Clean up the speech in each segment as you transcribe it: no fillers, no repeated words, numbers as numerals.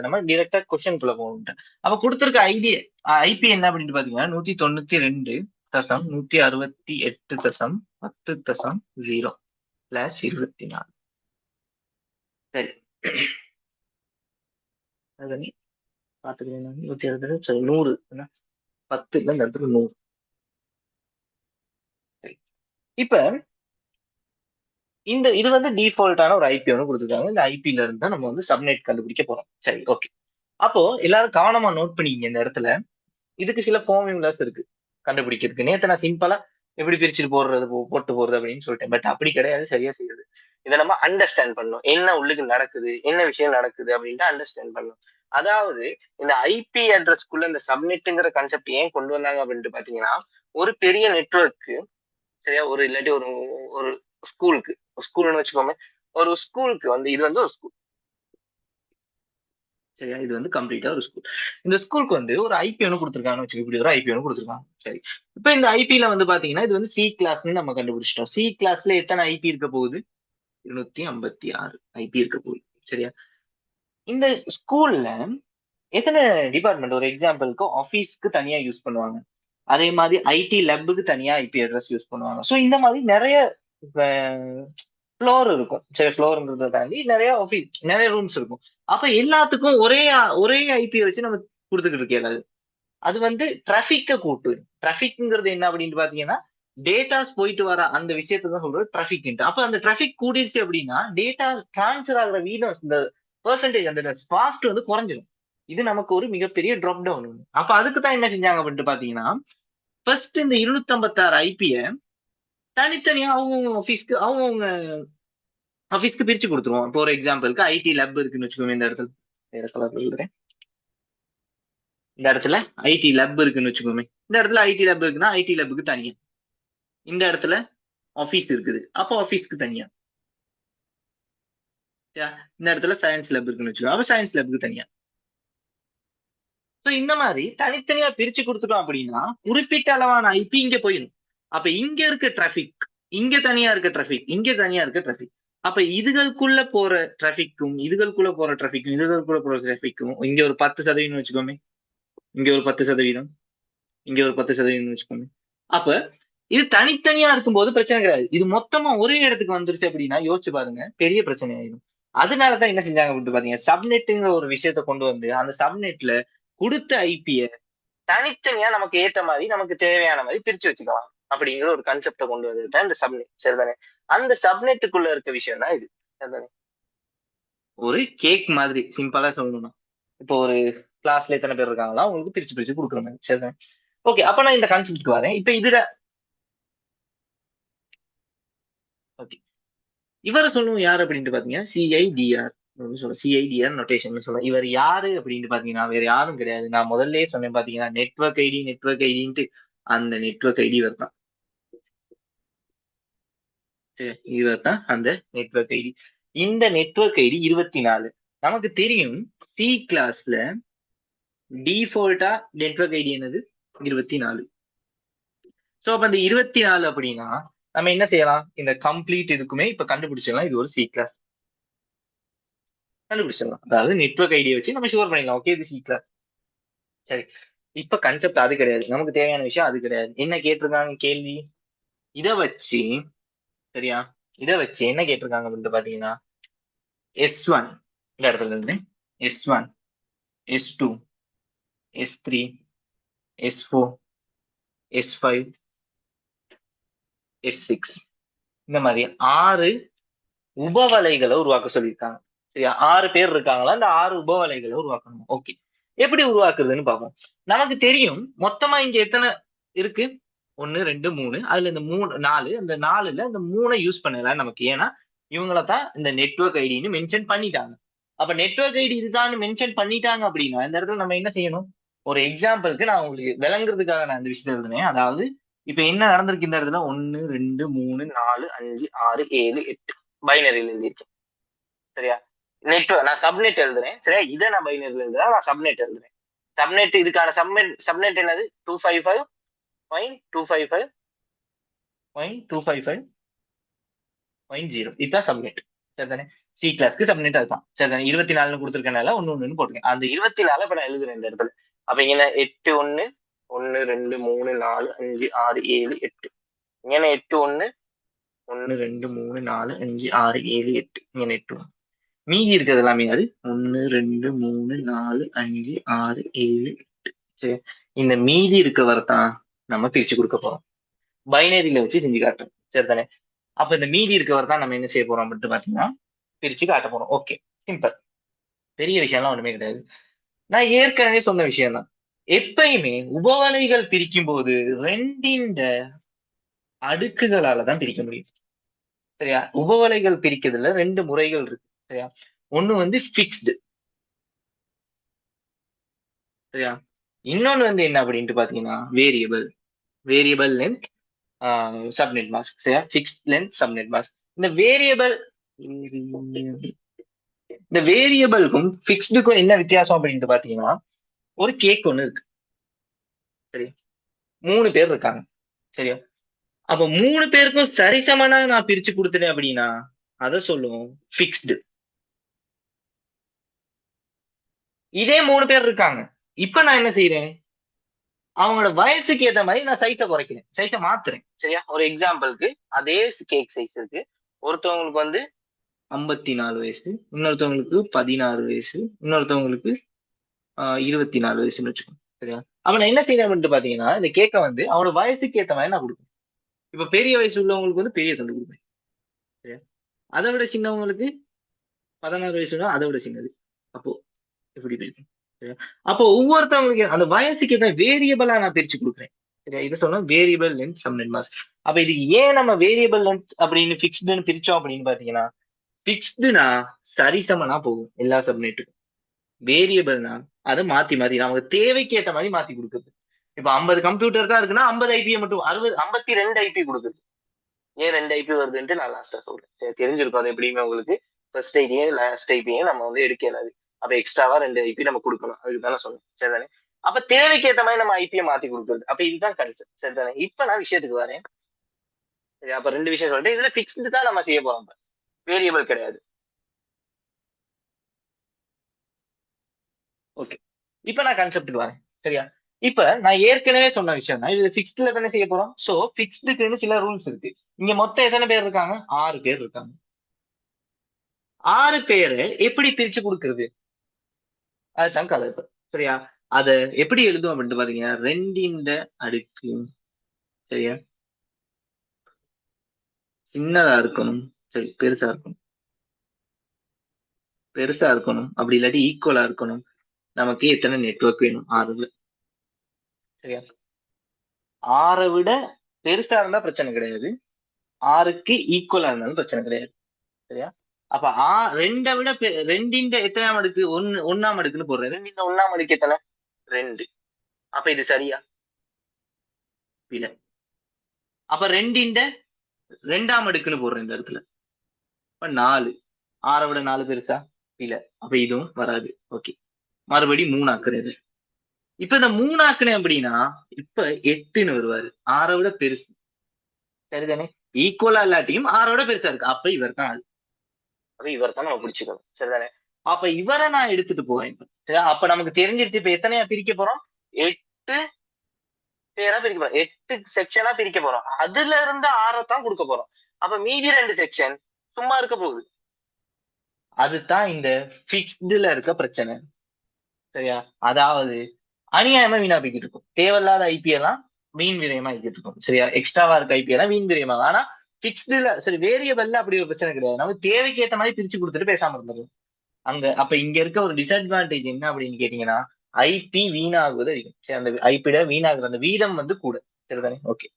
நம்ம டிரெக்டா கொஸ்டின்குள்ள போகணும். அப்ப கொடுத்திருக்க ஐபி என்ன அப்படின்னு பாத்தீங்கன்னா 192.168.10.0 சரி. அது நீ பாத்துக்கிறேன். 167 சரி 100 என்ன 10 இல்ல இந்த இடத்துல 100. சரி. இப்ப இது வந்து டிஃபால்ட்டான ஒரு ஐபி ஒன்று கொடுத்துருக்காங்க. இந்த ஐபில இருந்து தான் நம்ம வந்து சப்நெட் கண்டுபிடிக்க போறோம். சரி ஓகே. அப்போ எல்லாரும் கவனமா நோட் பண்ணிக்கங்க இந்த இடத்துல. இதுக்கு சில ஃபார்முலாஸ் இருக்கு கண்டுபிடிக்கிறதுக்கு. நேத்து நான் சிம்பிளா எப்படி பிரிச்சுட்டு போடுறது போட்டு போறது அப்படின்னு சொல்லிட்டேன். பட் அப்படி கிடையாது, சரியா செய்யுது. இதை நம்ம அண்டர்ஸ்டாண்ட் பண்ணணும். என்ன உள்ளுக்கு நடக்குது, என்ன விஷயம் நடக்குது அப்படின்ட்டு அண்டர்ஸ்டாண்ட் பண்ணணும். அதாவது இந்த ஐபி அட்ரஸ்க்குள்ள இந்த சப்நெட்டுங்கிற கான்செப்ட் ஏன் கொண்டு வந்தாங்க அப்படின்ட்டு பாத்தீங்கன்னா, ஒரு பெரிய நெட்வொர்க்கு சரியா ஒரு இல்லாட்டி ஒரு ஒரு ஸ்கூல்னு வச்சுக்கோமே. ஒரு ஸ்கூலுக்கு வந்து இது வந்து ஒரு ஸ்கூல் சரியா, இது வந்து கம்ப்ளீட்டா ஒரு ஸ்கூல். இந்த ஸ்கூலுக்கு வந்து ஒரு ஐபி ஒன்று கொடுத்துருக்காங்கன்னு வச்சுக்கோ. இப்படி ஒரு ஐபி ஒன்று கொடுத்துருக்காங்க. சரி. இப்ப இந்த ஐபில வந்து பாத்தீங்கன்னா இது வந்து சி கிளாஸ்ன்னு நம்ம கண்டுபிடிச்சிட்டோம். சி கிளாஸ்ல எத்தனை ஐபி இருக்க போகுது? 256 ஐபி இருக்க போகுது. சரியா. இந்த ஸ்கூல்ல எத்தனை டிபார்ட்மெண்ட்? ஒரு எக்ஸாம்பிளுக்கு ஆபீஸ்க்கு தனியா யூஸ் பண்ணுவாங்க. அதே மாதிரி ஐடி லேபுக்கு தனியா ஐபி அட்ரஸ் யூஸ் பண்ணுவாங்க. சோ இந்த மாதிரி நிறைய ஃப்ளோர் இருக்கும். சரி, ஃப்ளோர்ங்கிறத தாண்டி நிறைய ரூம்ஸ் இருக்கும். அப்ப எல்லாத்துக்கும் ஒரே ஐபி வச்சு நம்ம கொடுத்துக்கிட்டு இருக்கேன். அது வந்து டிராபிக்க கூட்டு. டிராபிக்ங்கிறது என்ன அப்படின்னு பாத்தீங்கன்னா, டேட்டாஸ் போயிட்டு வர அந்த விஷயத்தை தான் சொல்றது டிராபிக். அப்ப அந்த டிராபிக் கூடிருச்சு அப்படின்னா டேட்டா டிரான்ஸ்ஃபர் ஆகிற வீதம், இந்த பெர்சன்டேஜ், அந்த ஃபாஸ்ட் வந்து குறைஞ்சிடும். இது நமக்கு ஒரு மிகப்பெரிய ட்ராப் டவுன். அப்ப அதுக்கு தான் என்ன செஞ்சாங்க அப்படின்ட்டு பாத்தீங்கன்னா, ஃபர்ஸ்ட் இந்த 256 ஐபிய தனித்தனியா அவங்க ஆபீஸ்க்கு பிரிச்சு கொடுத்துருவோம். இப்போ ஒரு எக்ஸாம்பிளுக்கு ஐடி லேப் இருக்குன்னு வச்சுக்கோங்க. இந்த இடத்துல வேற கலர் எழுதுறேன். இந்த இடத்துல ஐடி லேப் இருக்குன்னு வச்சுக்கோமே. இந்த இடத்துல ஐடி லேப் இருக்குன்னா ஐடி லேபுக்கு தனியா. இந்த இடத்துல ஆபீஸ் இருக்குது, அப்போ ஆபீஸ்க்கு தனியா. இந்த இடத்துல சயின்ஸ் லேப் இருக்குன்னு வச்சுக்கோங்க, அப்ப சயின்ஸ் லேபுக்கு தனியா. இந்த மாதிரி தனித்தனியா பிரிச்சு கொடுத்துட்டோம் அப்படின்னா குறிப்பிட்ட அளவான ஐபி இங்க போயிடும். அப்ப இங்க இருக்க டிராபிக், இங்க தனியா இருக்க டிராபிக், இங்க தனியா இருக்க டிராபிக். அப்ப இதுகளுக்குள்ள போற டிராபிக்கும் இங்க ஒரு 10% வச்சுக்கோமே. இங்க ஒரு 10%, இங்க ஒரு 10% வச்சுக்கோங்க. அப்ப இது தனித்தனியா இருக்கும்போது பிரச்சனை கிடையாது. இது மொத்தமா ஒரே இடத்துக்கு வந்துருச்சு அப்படின்னா யோசிச்சு பாருங்க, பெரிய பிரச்சனை ஆயிடும். அதனாலதான் என்ன செஞ்சாங்க அப்படின்னு பாத்தீங்க, சப்நெட்டுங்கிற ஒரு விஷயத்த கொண்டு வந்து அந்த சப்நெட்ல கொடுத்த ஐபிய தனித்தனியா நமக்கு ஏத்த மாதிரி, நமக்கு தேவையான மாதிரி பிரிச்சு வச்சுக்கலாம் அப்படிங்கிற ஒரு கான்செப்ட கொண்டு வந்தது தான் இந்த சப்நெட். சரிதானே? அந்த சப்நெட்டுக்குள்ள இருக்க விஷயம் தான் இது. சரிதானே? ஒரு கேக் மாதிரி சிம்பிளா சொல்லணும்னா, இப்போ ஒரு கிளாஸ்ல எத்தனை பேர் இருக்காங்களா உங்களுக்கு பிரிச்சு பிரிச்சு கொடுக்குற மாதிரி. சரிதானே? ஓகே. அப்ப நான் இந்த கான்செப்ட்க்கு வரேன். இப்ப இதுல ஓகே, இவரை சொல்லணும் யாரு அப்படின்ட்டு பாத்தீங்கன்னா சிஐடிஆர் சொல்ல, சிஐடிஆர் நோட்டேஷன் சொல்ல. இவர் யாரு அப்படின்ட்டு பாத்தீங்கன்னா வேற யாரும் கிடையாது. நான் முதல்ல சொன்னேன் பாத்தீங்கன்னா, நெட்வொர்க் ஐடின்ட்டு. அந்த நெட்வொர்க் ஐடி இவர் தான். இவர் தான் அந்த நெட்வொர்க் ஐடி. இந்த நெட்வொர்க் ஐடி 24. நமக்கு தெரியும் சி கிளாஸ்ல டிஃபால்ட்டா நெட்வொர்க் ஐடி என்னது? 24. சோ அப்ப அந்த 24 அப்படின்னா நம்ம என்ன செய்யலாம்? இந்த கம்ப்ளீட் இதுக்குமே இப்ப கண்டுபிடிச்சிடலாம். இது ஒரு சி கிளாஸ் கண்டுபிடிச்சிடலாம். அதாவது நெட்வொர்க் ஐடியை வச்சு நம்ம ஷுவர் பண்ணிடலாம். ஓகே, இது சி கிளாஸ். சரி. இப்ப கான்செப்ட் அது கிடையாது. நமக்கு தேவையான விஷயம் அது கிடையாது. என்ன கேட்டிருக்காங்க கேள்வி? இத வச்சு சரியா, இத வச்சு என்ன கேட்டிருக்காங்க அப்படின்ட்டு பாத்தீங்கன்னா, S1 இந்த இடத்துல இருந்து S1, S2, S3, S4, S5, S6 இந்த மாதிரி 6 உபவலைகளை உருவாக்க சொல்லியிருக்காங்க. சரியா, 6 பேர் இருக்காங்களா, அந்த 6 உபவலைகளை உருவாக்கணும். ஓகே, எப்படி உருவாக்குறதுன்னு பார்ப்போம். நமக்கு தெரியும் மொத்தமா இங்க எத்தனை இருக்கு? 1 2 3. அதுல இந்த 4, அந்த 4ல இந்த 3 யூஸ் பண்ணல நமக்கு. ஏன்னா இவங்களை தான் இந்த நெட்வொர்க் ஐடின்னு மென்ஷன் பண்ணிட்டாங்க. அப்ப நெட்வொர்க் ஐடி இதுதான் மென்ஷன் பண்ணிட்டாங்க அப்படின்னா இந்த இடத்துல நம்ம என்ன செய்யணும்? ஒரு எக்ஸாம்பிளுக்கு நான் உங்களுக்கு விளங்குறதுக்காக நான் இந்த விஷயத்த எழுதுனேன். அதாவது இப்ப என்ன நடந்திருக்கு இந்த இடத்துல? 1 2 3 4 5 6 7 8 பைனரியில் எழுதியிருக்கேன். சரியா, நான் சப்நெட் எழுதுறேன். சரியா, இதை நான் பைனரியில் எழுதுறேன், நான் சப்நெட் எழுதுறேன். சப்நெட் இதுக்கான சப்நெட் என்னது? 255.255.255.0. இதுதான் சப்நெட். சரிதானே? சி கிளாஸ்க்கு சப்நெட் அதுதான். சரி, 24 கொடுத்துருக்கனால ஒன்னு ஒண்ணுன்னு போட்டுருக்கேன். அந்த 24 இப்ப நான் எழுதுறேன் இந்த இடத்துல. அப்ப இங்க 8 1 1 2 3 4 5 6 7 8. இங்க 8 1 1 2 3 4 5 6 7 8. இங்க 8 1. மீதி இருக்கிறது எல்லாமே அது 1 2 3 4 5 6 7 8. சரி, இந்த மீதி இருக்க வரத்தான் நம்ம பிரிச்சு கொடுக்க போறோம். பைனரியில வச்சு செஞ்சு காட்டுறோம். சரிதானே? அப்ப இந்த மீதி இருக்கவர் தான் நம்ம என்ன செய்ய போறோம் மட்டும் பாத்தீங்கன்னா பிரிச்சு காட்ட போறோம். Okay, simple. பெரிய விஷயம்லாம் ஒண்ணுமே கிடையாது. நான் ஏற்கனவே சொன்ன விஷயம் தான். எப்பயுமே உபவலைகள் பிரிக்கும் போது ரெண்டின் அடுக்குகளால தான் பிரிக்க முடியும். சரியா? உபவலைகள் பிரிக்கிறதுல ரெண்டு முறைகள் இருக்கு. சரியா? ஒண்ணு வந்து பிக்ஸ்டு. சரியா? இன்னொன்னு வந்து என்ன அப்படின்ட்டு பாத்தீங்கன்னா variable. Variable length subnet mask. சரியா? Fixed length subnet mask. இந்த வேரியபிள் இந்த வேரியபிளுக்கும் பிக்ஸ்டுக்கும் என்ன வித்தியாசம் அப்படின்ட்டு பாத்தீங்கன்னா ஒரு கேக் ஒண்ணு இருக்கு. சரி, 3 பேர் இருக்காங்க. சரியா? அப்ப 3 பேருக்கும் சரிசமனா நான் பிரிச்சு கொடுத்துட்டேன் அப்படின்னா அத சொல்லுவோம் பிக்ஸ்டு. இதே 3 பேர் இருக்காங்க. இப்ப நான் என்ன செய்யறேன்? அவங்களோட வயசுக்கு ஏத்த மாதிரி நான் சைஸ குறைக்கிறேன். சைஸ மாத்துறேன். சரியா? ஒரு எக்ஸாம்பிளுக்கு அதே கேக் சைஸ் இருக்கு. ஒருத்தவங்களுக்கு வந்து 54 வயசு, இன்னொருத்தவங்களுக்கு 16 வயசு, இன்னொருத்தவங்களுக்கு 24 வயசுன்னு வச்சுக்கோங்க. சரியா? அப்ப நான் என்ன செய்யறேன் அப்படின்ட்டு பாத்தீங்கன்னா இந்த கேக்க வந்து அவனோட வயசுக்கு ஏத்த மாதிரி நான் கொடுக்குறேன். இப்ப பெரிய வயசு உள்ளவங்களுக்கு வந்து பெரிய துண்டு கொடுப்பேன். சரியா? அதை விட சின்னவங்களுக்கு 16 வயசுனா அதை விட சின்னது. அப்போ எப்படி பிரிக்கும்? சரியா? அப்போ ஒவ்வொருத்தவங்களுக்கு அந்த வயசுக்கு ஏற்ற வேரியபிளா நான் பிரிச்சு கொடுக்குறேன். சரியா? இதை சொன்னா வேரியபிள் லென்த் சப்நெட் மாஸ்க். அப்ப இது ஏன் நம்ம வேரியபிள் லென்த் அப்படின்னு பிக்ஸ்டுன்னு பிரிச்சோம் அப்படின்னு பாத்தீங்கன்னா பிக்ஸ்டுனா சரிசமனா போகும் எல்லா சப்நெட்டுக்கும். வேரியபிள்னா அதை மாத்தி மாத்தி நமக்கு தேவைக்கு ஏற்ற மாதிரி மாத்தி கொடுக்குது. இப்ப 50 கம்ப்யூட்டர் தான் இருக்குன்னா 50 ஐபியை மட்டும் 52 ஐபி கொடுக்குது. ஏன் 2 ஐபி வருதுன்ட்டு நான் லாஸ்டா சொல்றேன். தெரிஞ்சிருக்கும் அது எப்படியுமே உங்களுக்கு. ஃபர்ஸ்ட் ஐபியும் லாஸ்ட் ஐபியும் நம்ம வந்து எடுக்க இயலாது. அப்ப எக்ஸ்ட்ராவா 2 ஐபி நம்ம கொடுக்கணும். அதுக்கு தானே சொன்னேன். சரிதானே? அப்ப தேவைக்கு ஏற்ற மாதிரி நம்ம ஐபியை மாத்தி கொடுக்குறது. அப்ப இதுதான் கன்செப்ட். சரிதானே? இப்ப நான் விஷயத்துக்கு வரேன். சரி, அப்ப 2 விஷயம் சொல்லிட்டு இதுல பிக்ஸ்டு தான் நம்ம செய்ய போறோம். வேரியபிள் கிடையாது. ஓகே, இப்ப நான் கன்செப்டுக்கு வரேன். சரியா? இப்ப நான் ஏற்கனவே சொன்ன விஷயம் தான். இது பிக்ஸ்ட்ல தானே செய்ய போறோம். சோ பிக்ஸ்டுக்குன்னு சில ரூல்ஸ் இருக்கு. இங்க மொத்தம் எத்தனை பேர் இருக்காங்க? 6 பேர் இருக்காங்க. 6 பேரை எப்படி பிரிச்சு கொடுக்கறது? அதுதான் கலப்பு. சரியா? அத எப்படி எழுதும் அப்படின்ட்டு பாத்தீங்கன்னா ரெண்டின் அடுக்கு. சரியா? சின்னதா இருக்கணும். சரி, பெருசா இருக்கணும். பெருசா இருக்கணும். அப்படி இல்லாட்டி ஈக்குவலா இருக்கணும். நமக்கு எத்தனை நெட்வொர்க் வேணும்? 6. சரியா? 6 விட பெருசா இருந்தா பிரச்சனை கிடையாது. 6க்கு ஈக்குவலா இருந்தாலும் பிரச்சனை கிடையாது. சரியா? அப்ப 2 விட ரெண்டின் எத்தனாம் அடுக்கு? ஒன்னாம் அடுக்குன்னு போடுறேன். ரெண்டின் ஒன்னாம் அடுக்கு எத்தனை? 2. அப்ப இது சரியா? இல்ல. அப்ப ரெண்டின் 2ஆம் அடுக்குன்னு போடுறேன் இந்த இடத்துல. இப்ப 4. 6 விட 4 பெருசா? இல்ல. அப்ப இதுவும் வராது. ஓகே, மறுபடி 3 ஆக்குறது. இப்ப இந்த 3 ஆக்குனேன் அப்படின்னா இப்ப 8ன்னு வருவாரு. 6 விட பெருசு. சரிதானே? ஈக்குவலா இல்லாட்டியும் 6 விட பெருசா இருக்கு. அப்ப இவர் தான் ஆள். அப்ப இவர் தான் நம்ம பிடிச்சுக்கணும். சரிதானே? அப்ப இவரை நான் எடுத்துட்டு போவேன் இப்ப. சரியா? அப்ப நமக்கு தெரிஞ்சிருச்சு இப்ப எத்தனையா பிரிக்க போறோம்? 8 பேரா பிரிக்க போறோம். 8 செக்ஷனா பிரிக்க போறோம். அதுல இருந்து 6 தான் கொடுக்க போறோம். அப்ப மீதி 2 செக்ஷன் சும்மா இருக்க போகுது. அதுதான் இந்த பிக்ஸ்டுல இருக்க பிரச்சனை. சரியா? அதாவது அநியாயமா வீணா போய்கிட்டு இருக்கும். தேவையில்லாத ஐபி எல்லாம் வீண் விரயமா ஆகிட்டு இருக்கும். சரியா? எக்ஸ்ட்ராவா இருக்க ஐபி எல்லாம் வீண் விரயமா. ஆனா பிக்ஸ்டுல சரி வேரியபிள்ல அப்படி ஒரு பிரச்சனை கிடையாது. நமக்கு தேவைக்கு ஏத்த மாதிரி பிரிச்சு கொடுத்துட்டு பேசாம இருந்துரும். அங்க அப்ப இங்க இருக்க ஒரு டிஸ்அட்வான்டேஜ் என்ன அப்படின்னு கேட்டீங்கன்னா ஐபி வீணாகுவது அதிகம். சரி, அந்த ஐபிட வீணாகுற அந்த வீதம் வந்து கூட. சரிதானே? ஓகே,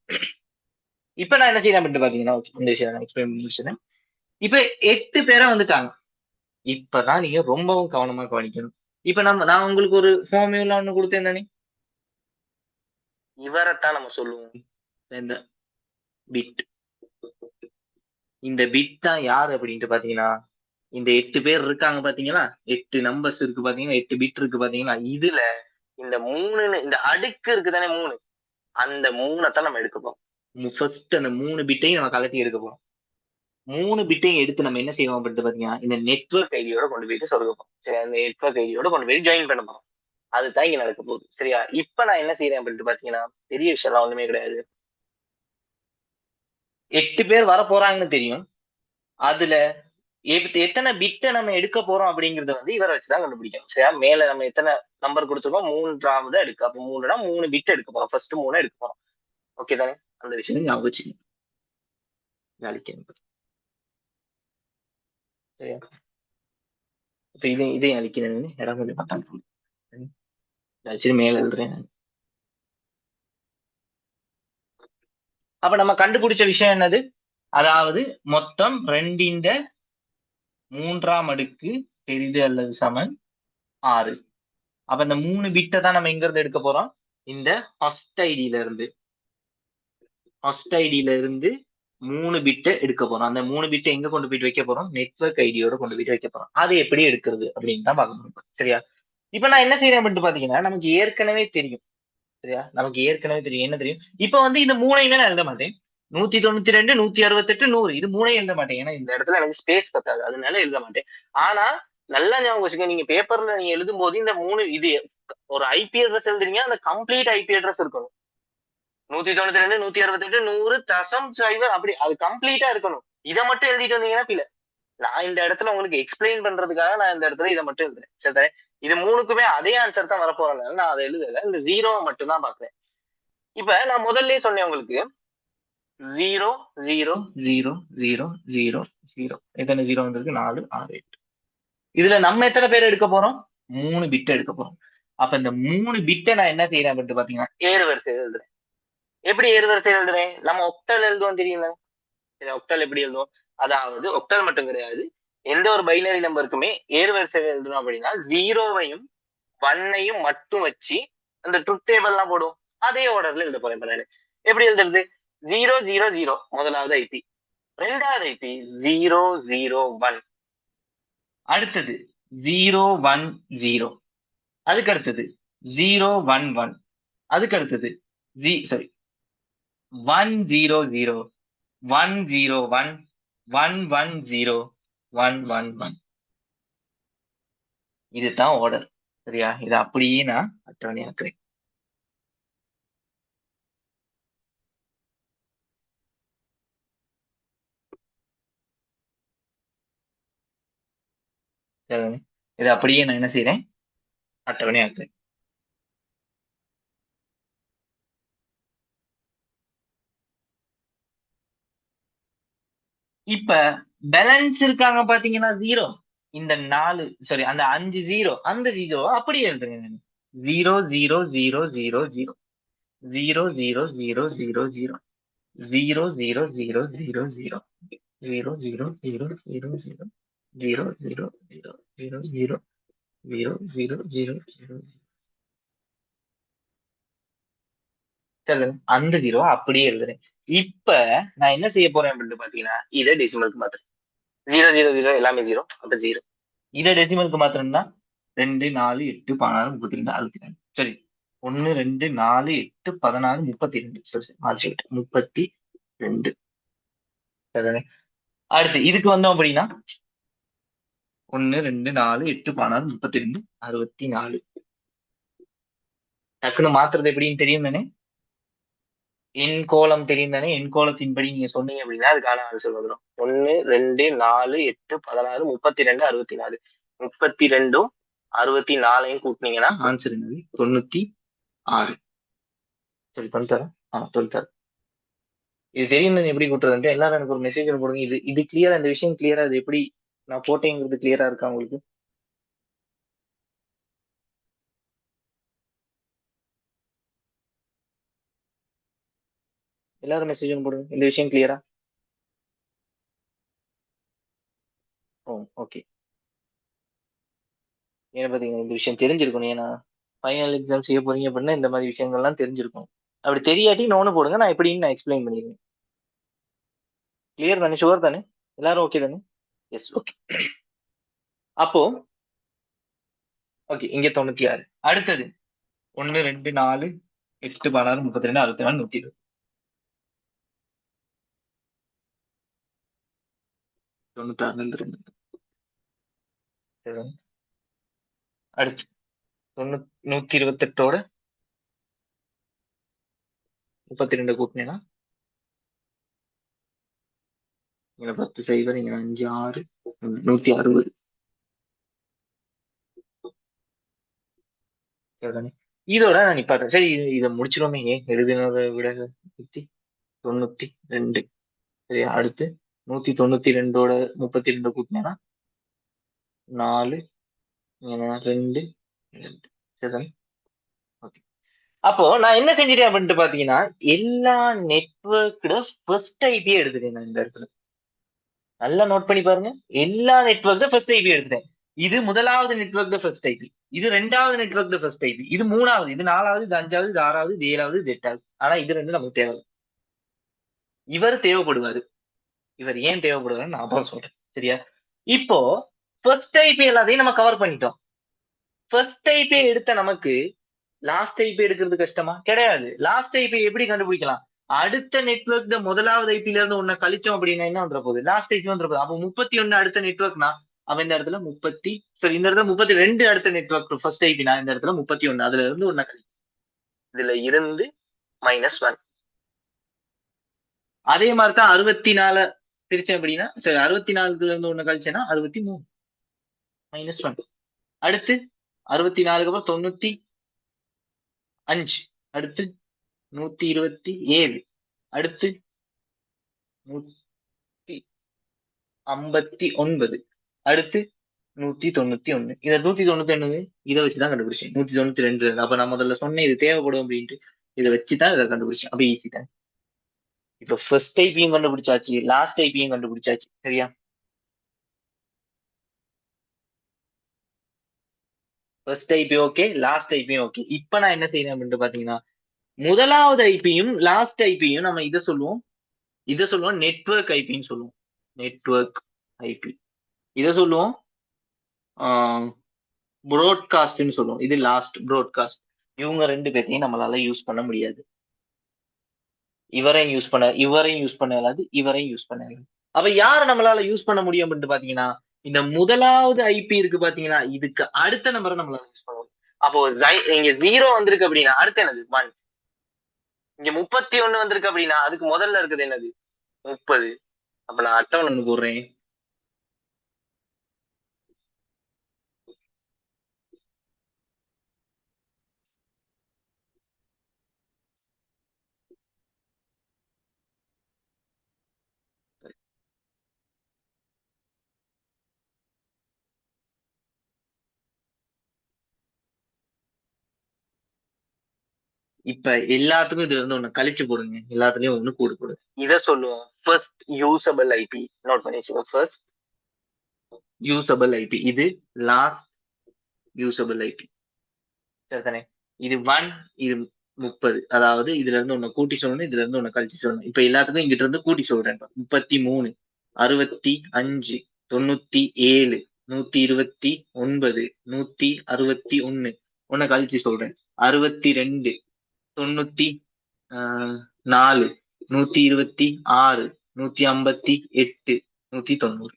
இப்ப நான் என்ன செய்யறேன் அப்படின்னு பாத்தீங்கன்னா ஓகே, இந்த விஷயம் நான் எக்ஸ்பிளைன் முடிச்சிட்டேன். இப்ப 8 பேரா வந்துட்டாங்க. இப்பதான் நீங்க ரொம்பவும் கவனமா கவனிக்கணும். இப்ப நான் உங்களுக்கு ஒரு ஃபார்முலா ஒண்ணு கொடுத்தேன் தானே? இவரைத்தான் நம்ம சொல்லுவோம் இந்த பிட். இந்த பிட் தான் யாரு அப்படின்ட்டு பாத்தீங்கன்னா இந்த 8 பேர் இருக்காங்க பாத்தீங்களா? 8 நம்பர்ஸ் இருக்கு பாத்தீங்கன்னா, 8 பிட் இருக்கு பாத்தீங்களா? இதுல இந்த 3 இந்த அடுக்கு இருக்கு தானே 3. அந்த 3 தான் நம்ம எடுக்க போறோம். ஃபர்ஸ்ட் அந்த 3 பிட்டையும் நம்ம கலட்டி எடுக்க போறோம். 3 பிட்டையும் எடுத்து நம்ம என்ன செய்வோம் அப்படின்ட்டு பாத்தீங்கன்னா இந்த நெட்வொர்க் ஐடியோட கொண்டு போயிட்டு சொருகப்போம். சரி, அந்த நெட்வொர்க் ஐடியோட கொண்டு போய் ஜாயின் பண்ண போறோம். அதுதான் இங்க நடக்க போகுது. சரியா? இப்ப நான் என்ன செய்யறேன் அப்படின்ட்டு பாத்தீங்கன்னா பெரிய விஷயம் எல்லாம் ஒண்ணுமே கிடையாது. 8 பேர் வர போறாங்கன்னு தெரியும். அதுல எத்தனை பிட்டை நம்ம எடுக்க போறோம் அப்படிங்கறத வந்து இவரை வச்சுதான் கண்டுபிடிக்கணும். சரியா? மேல நம்ம எத்தனை நம்பர் கொடுத்துருக்கோம், 3ஆவது எடுக்க. அப்ப 3னா 3 பிட் எடுக்க போறோம். ஃபர்ஸ்ட் 3 எடுக்க போறோம். ஓகே தானே? அந்த விஷயம் ஞாபகம் வச்சுக்கணும். வேலைக்கு சரியா? இப்ப இதையும் அழிக்கிறேன். இடம் கொஞ்சம் பார்த்தாங்க. சரி, மேல எழுதுறேன். அப்ப நம்ம கண்டுபிடிச்ச விஷயம் என்னது? அதாவது மொத்தம் 2 3ஆம் அடுக்கு பெரிது அல்லது சமன் 6. அப்ப இந்த 3 பிட்டை தான் நம்ம எங்க இருந்து எடுக்க போறோம்? இந்த ஃபர்ஸ்ட் ஐடியில இருந்து. ஃபர்ஸ்ட் ஐடியில இருந்து 3 பிட்டை எடுக்க போறோம். அந்த 3 பிட்டை எங்க கொண்டு போயிட்டு வைக்க போறோம்? நெட்வொர்க் ஐடியோட கொண்டு போயிட்டு வைக்க போறோம். அது எப்படி எடுக்கிறது அப்படின்னு தான் பார்க்க போறோம். சரியா? இப்ப நான் என்ன செய்யறேன் அப்படின்ட்டு பாத்தீங்கன்னா நமக்கு ஏற்கனவே தெரியும். சரியா? நமக்கு ஏற்கனவே தெரியும். என்ன தெரியும்? இப்ப வந்து இந்த 3யுமே நான் எழுத மாட்டேன். 192, 168, 100 இது 3யும் எழுத மாட்டேன். ஏன்னா இந்த இடத்துல எனக்கு ஸ்பேஸ் பத்தாது. அதனால எழுத மாட்டேன். ஆனா நல்லா ஞாபகம் வச்சுக்கோங்க. நீங்க பேப்பர்ல நீங்க எழுதும் போது இந்த 3 இது ஒரு ஐபி அட்ரஸ் எழுதுறீங்க. அந்த கம்ப்ளீட் ஐபி அட்ரஸ் இருக்கணும். 192, 168, 100 தசம் சைவர் அப்படி அது கம்ப்ளீட்டா இருக்கணும். இதை மட்டும் எழுதிட்டு வந்தீங்கன்னா பிள்ளை. நான் இந்த இடத்துல உங்களுக்கு எக்ஸ்பிளைன் பண்றதுக்காக நான் இந்த இடத்துல இதை மட்டும் எழுதுறேன். சரி, இது 3க்குமே அதே ஆன்சர் தான் வரப்போறதுனால நான் அதை எழுதல. இந்த 0 மட்டும் தான் பாக்குறேன். இப்ப நான் முதல்ல சொன்னேன் உங்களுக்கு 0 0 0 0 0 0 எத்தனை 0 வந்திருக்கு? 4 6 8. இதுல நம்ம எத்தனை பேர் எடுக்க போறோம்? 3 பிட் எடுக்க போறோம். அப்ப இந்த 3 பிட்டை நான் என்ன செய்யறேன் அப்படின்னு பாத்தீங்கன்னா ஏறுவரிசையில் எழுதுறேன். எப்படி ஏறுவரிசையில் எழுதுறேன்? நம்ம ஒக்டல் எழுதுவோம் தெரியுமா? ஒக்டல் எப்படி எழுதுவோம்? அதாவது ஒக்டல் மட்டும் கிடையாது, எந்த ஒரு பைனரி நம்பருக்குமே ஏறுவரிசையில் எழுதணும் அப்படின்னா 0வையும் 1ஐயும் மட்டும் வச்சு அந்த ட்ரூத் டேபிள் எல்லாம் போடுவோம். அதே ஆர்டர்ல எழுத போறேன். நானு எப்படி எழுதுறது? 000 முதலாவது ஐபி, ரெண்டாவது ஐபி 001, அடுத்தது 010, அதுக்கு அடுத்தது 011, அதுக்கு அடுத்தது 100, 101, 110, 111. இதுதான் ஆர்டர். சரியா? இதை அப்படியே நான் அட்டவணையாக்குறேன். இதை அப்படியே நான் என்ன செய்யறேன்? அட்டவணையாக்குறேன். இப்ப பேலன்ஸ் இருக்காங்க பாத்தீங்கன்னா 0. இந்த 4 சாரி அந்த 5 0 அந்த 0 அப்படியே எழுதுங்க. 0 0 0 0 0 0 0 0 0 0 0 0 0 0 0 0 0 0 0 0 0 0 0 0 0 0 0 0 0 0. சரி, அந்த 0 அப்படியே எழுதுறேன். இப்ப நான் என்ன செய்ய போறேன் அப்படின்னு பாத்தீங்கன்னா இதை டெசிமலுக்கு மாத்துறேன். 0 0 0 எல்லாமே 0. அப்ப 0. இதை டெசிமலுக்கு மாத்திரம்னா 2 4 8 16 32 62. சரி, 1 2 4 8 16 32. சரி, மாற்றி விட்டு 32. சரிதானே? அடுத்து இதுக்கு வந்தோம் அப்படின்னா 1 2 4 8 16 32 64. டக்குன்னு மாத்துறது எப்படின்னு தெரியும் தானே? என் கோலம் தெரியும் தானே? என் கோலத்தின்படி நீங்க சொன்னீங்க அப்படின்னா அதுக்கான ஆன்சர் வந்துடும். 1 2 4 8 16 32 64. 32ம் 64யும் கூட்டினீங்கன்னா ஆன்சர் என்னது? 96. சரி, 96. 96. இது தெரியும் எப்படி கூட்டுறதுன்ட்டு எல்லாரும் எனக்கு ஒரு மெசேஜ் போடுங்க. இது இது கிளியரா, இந்த விஷயம் கிளியரா, இது எப்படி நான் போட்டேங்கிறது கிளியரா இருக்கா உங்களுக்கு? எல்லாரும் மெசேஜ் போடுங்க. இந்த விஷயம் கிளியரா? ஓ, ஓகே. ஏன்னா பாத்தீங்கன்னா இந்த விஷயம் தெரிஞ்சிருக்கணும். ஏன்னா ஃபைனல் எக்ஸாம் செய்ய போறீங்க அப்படின்னா இந்த மாதிரி விஷயங்கள்லாம் தெரிஞ்சிருக்கும். அப்படி தெரியாட்டி இன்னொன்னு போடுங்க, நான் எப்படின்னு நான் எக்ஸ்பிளைன் பண்ணிடுறேன். கிளியர் தானே? ஷுவர் தானே? எல்லாரும் ஓகே தானே? S, okay. அப்போ ஓகே, இங்க 96. அடுத்தது 1 2 4 8 16 32 64 120. 96 2. அடுத்து 128ஓட 32 கூட்டினேன்னா இங்க 10 சைபர், இங்க 5 6 160. சரிதானே? இதோட நான் நிப்பாட்டேன். சரி, இதை முடிச்சிருவோமே. எழுதினதை விட 192. சரியா? அடுத்து 192ஓட 32 கூட்டினேன்னா 4 2 2. சரிதானே? ஓகே. அப்போ நான் என்ன செஞ்சிட்டேன் அப்படின்ட்டு பாத்தீங்கன்னா, எல்லா நெட்வொர்க்கோட ஃபர்ஸ்ட் ஐபியே எடுத்துட்டேன் நான் இந்த இடத்துல. நல்லா நோட் பண்ணி பாருங்க. எல்லா நெட்வொர்க் ஃபர்ஸ்ட் ஐபி எடுத்துட்டேன். இது முதலாவது நெட்வொர்க் ஃபர்ஸ்ட் ஐபி, இது ரெண்டாவது நெட்வொர்க் ஃபர்ஸ்ட் ஐபி, இது மூணாவது, இது நாலாவது, இது அஞ்சாவது, இது ஆறாவது, இது ஏழாவது, இது எட்டாவது. ஆனா இது ரெண்டு நமக்கு தேவை. இவர் தேவைப்படுவாரு. இவர் ஏன் தேவைப்படுவாருன்னு நான் அப்புறம் சொல்றேன். சரியா? இப்போ ஃபர்ஸ்ட் ஐபி எல்லாத்தையும் நம்ம கவர் பண்ணிட்டோம். ஃபர்ஸ்ட் ஐபி எடுத்த நமக்கு லாஸ்ட் ஐபி எடுக்கிறது கஷ்டமா? கிடையாது. லாஸ்ட் ஐபி எப்படி கண்டுபிடிக்கலாம்? அடுத்த நெட்வொர்க் முதலாவது ஐபில இருந்து ஒன்ன கழிச்சோம் அப்படின்னா என்ன வந்துட போகுது? லாஸ்ட் ஐபி வந்துட போகுது. அப்போ 31 அடுத்த நெட்வொர்க்னா அவன் இந்த இடத்துல 30, சரி இந்த இடத்துல 32 அடுத்த நெட்வொர்க் ஃபர்ஸ்ட் ஐபி, நான் இந்த இடத்துல 31 அதுல இருந்து ஒன்ன கழி, இதுல இருந்து -1. அதே மாதிரிதான் 64 பிரிச்சேன் அப்படின்னா, சரி 64ல இருந்து ஒண்ணு கழிச்சேன்னா 63 -1. அடுத்து 64க்கு அப்புறம் 95, அடுத்து 127, அடுத்து 159, அடுத்து 191. இதை 191 இதை வச்சுதான் கண்டுபிடிச்சேன். 192. அப்ப நான் முதல்ல சொன்னேன் இது தேவைப்படும் அப்படின்ட்டு. இதை வச்சுதான் இதை கண்டுபிடிச்சேன். அப்ப ஈஸி தான். இப்ப ஃபர்ஸ்ட் ஐபியும் கண்டுபிடிச்சாச்சு, லாஸ்ட் ஐபியும் கண்டுபிடிச்சாச்சு. சரியா? ஃபர்ஸ்ட் ஐபி ஓகே, லாஸ்ட் ஐபியும் ஓகே. இப்ப நான் என்ன செய்யறேன் அப்படின்ட்டு பாத்தீங்கன்னா, முதலாவது ஐபியும் லாஸ்ட் ஐபியும் நம்ம இதை சொல்லுவோம் நெட்வொர்க் ஐபின்னு சொல்லுவோம். Network IP. இதை சொல்லுவோம் ப்ரோட்காஸ்ட்னு சொல்லுவோம். இது லாஸ்ட் ப்ரோட்காஸ்ட். இவங்க ரெண்டு பேர்த்தையும் நம்மளால யூஸ் பண்ண முடியாது. இவரையும் யூஸ் பண்ண இயலாது, இவரையும் யூஸ் பண்ண இயலாது. அப்ப யார நம்மளால யூஸ் பண்ண முடியும் அப்படின்ட்டு பாத்தீங்கன்னா, இந்த முதலாவது ஐபி இருக்கு பாத்தீங்கன்னா, இதுக்கு அடுத்த நம்பரை நம்மளால யூஸ் பண்ண முடியும். அப்போ இங்க 0 வந்திருக்கு அப்படின்னா அடுத்து என்னது? 1. இங்க 31 வந்திருக்கு அப்படின்னா அதுக்கு முதல்ல இருக்குது என்னது? 30. அப்ப நான் அட்டவணை போடுறேன். இப்ப எல்லாத்துக்கும் இதுல இருந்து ஒண்ணு கழிச்சு போடுங்க. எல்லாத்துலயும் ஒண்ணு கூடு போடுங்க. இத சொல்லுவோம் ஃபர்ஸ்ட் யூசபிள் ஐபி. நோட் பண்ணி வச்சுக்கோங்க. First usable IP. இது லாஸ்ட் யூசபிள் ஐபி. சரிதானே? இது 1, இது 30. அதாவது இதுல இருந்து ஒண்ணு கூட்டி சொல்லணும், இதுல இருந்து ஒண்ணு கழிச்சு சொல்லணும். இப்ப எல்லாத்துக்கும் இங்கிட்ட இருந்து கூட்டி சொல்றேன். 33, 65, 97, 129, 161 ஒண்ணு கழிச்சு சொல்றேன். 62, 94, 126, 158, 190.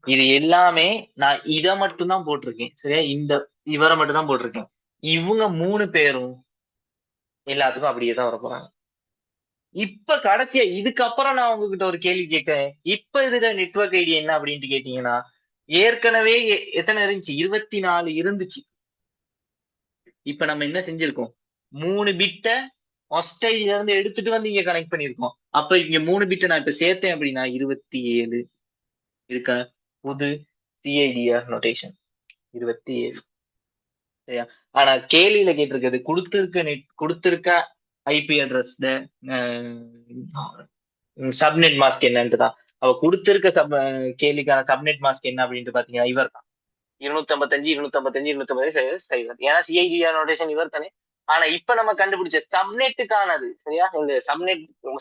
இது எல்லாமே நான் இதை மட்டும் தான் போட்டிருக்கேன். சரியா? இவரை மட்டும் தான் போட்டிருக்கேன். இவங்க 3 பேரும் எல்லாத்துக்கும் அப்படியே தான் வர போறாங்க. இப்ப கடைசியா இதுக்கப்புறம் நான் உங்ககிட்ட ஒரு கேள்வி கேட்கிறேன். இப்ப இதுல நெட்வொர்க் ஐடி என்ன அப்படின்ட்டு கேட்டீங்கன்னா, ஏற்கனவே எத்தனை இருந்துச்சு? 24 இருந்துச்சு. இப்ப நம்ம என்ன செஞ்சிருக்கோம்? 3 பிட்ட ஃபர்ஸ்ட் ஐடில இருந்து எடுத்துட்டு வந்து இங்க கனெக்ட் பண்ணிருக்கோம். அப்ப இங்க 3 பிட்ட நான் இப்ப சேர்த்தேன் அப்படின்னா 27 இருக்க புது சிஐடிஆர் நோட்டேஷன் 27. சரியா? ஆனா கேள்வியில கேட்டிருக்கிறது கொடுத்திருக்க ஐபி அட்ரஸ் சப்நெட் மாஸ்க் என்னன்னு தான். அவ கொடுத்திருக்க கேள்விக்கான சப்நெட் மாஸ்க் என்ன அப்படின்ட்டு பாத்தீங்கன்னா இவர் தான். 255, 255, 255 ஏன்னா சிஐடிஆர் நோட்டேஷன் இவர் தானே. ஆனா இப்ப நம்ம கண்டுபிடிச்ச சப்நெட்டுக்கானது. சரியா? இந்த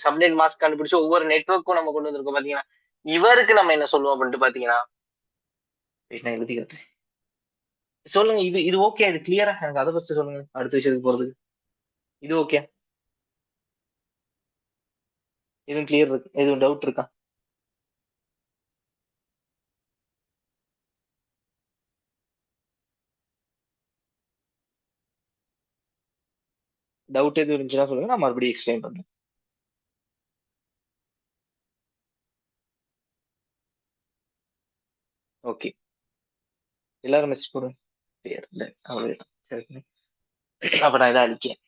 சப்நெட் மாஸ்க் கண்டுபிடிச்ச ஒவ்வொரு நெட்வொர்க்கும் நம்ம கொண்டு வந்திருக்கோம் பாத்தீங்கன்னா, இவருக்கு நம்ம என்ன சொல்லுவோம் அப்படின்ட்டு பாத்தீங்கன்னா, எழுதி காட்டுறேன். சொல்லுங்க. இது ஓகே, இது கிளியரா? எனக்கு அதை ஃபர்ஸ்ட் சொல்லுங்க, அடுத்த விஷயத்துக்கு போறதுக்கு. இது ஓகே? எதுவும் கிளியர் இருக்கு? எதுவும் டவுட் இருக்கா? டவுட் எதுவும் இருந்துச்சுன்னா சொல்லுங்க, நான் மறுபடியும் எக்ஸ்பிளைன் பண்றேன். ஓகே, எல்லாரும் மெசேஜ் போடுங்க. இல்ல, அவ்வளவுதான். சரி, அப்ப நான் இதை அழிக்கிறேன்.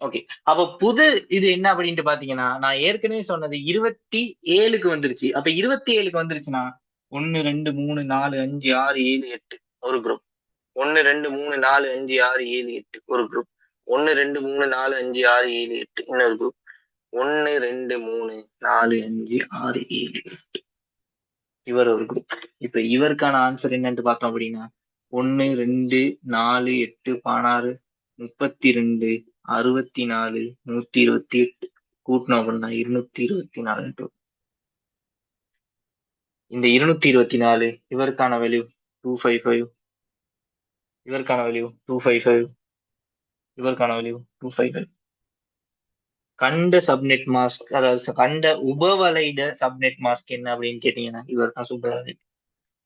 ஓகே, அப்ப புது இது என்ன அப்படின்ட்டு பாத்தீங்கன்னா, நான் ஏற்கனவே சொன்னது 27க்கு வந்துருச்சு. அப்ப 27க்கு வந்துருச்சுன்னா 1 2 3 4 5 6 7 8 ஒரு குரூப். 1 2 3 4 5 6 7 8 ஒரு குரூப். 1 2 3 4 5 6 7 8 இன்னொரு குரூப். 1 2 3 4 5 6 7 இவர் ஒரு குரூப். இப்ப இவருக்கான ஆன்சர் என்னன்னு பார்த்தோம் அப்படின்னா, 1 2 4 8 16 32 64 கூட்டினோம் அப்படின்னா 224. இந்த 224 இவருக்கான வேல்யூ 255, இவருக்கான வேல்யூ 255, இவருக்கான வேல்யூ 255. கண்ட சப்நெட் மாஸ்க், அதாவது கண்ட உபவலைட சப்நெட் மாஸ்க் என்ன அப்படின்னு கேட்டீங்கன்னா இவர் தான் சூப்பர்.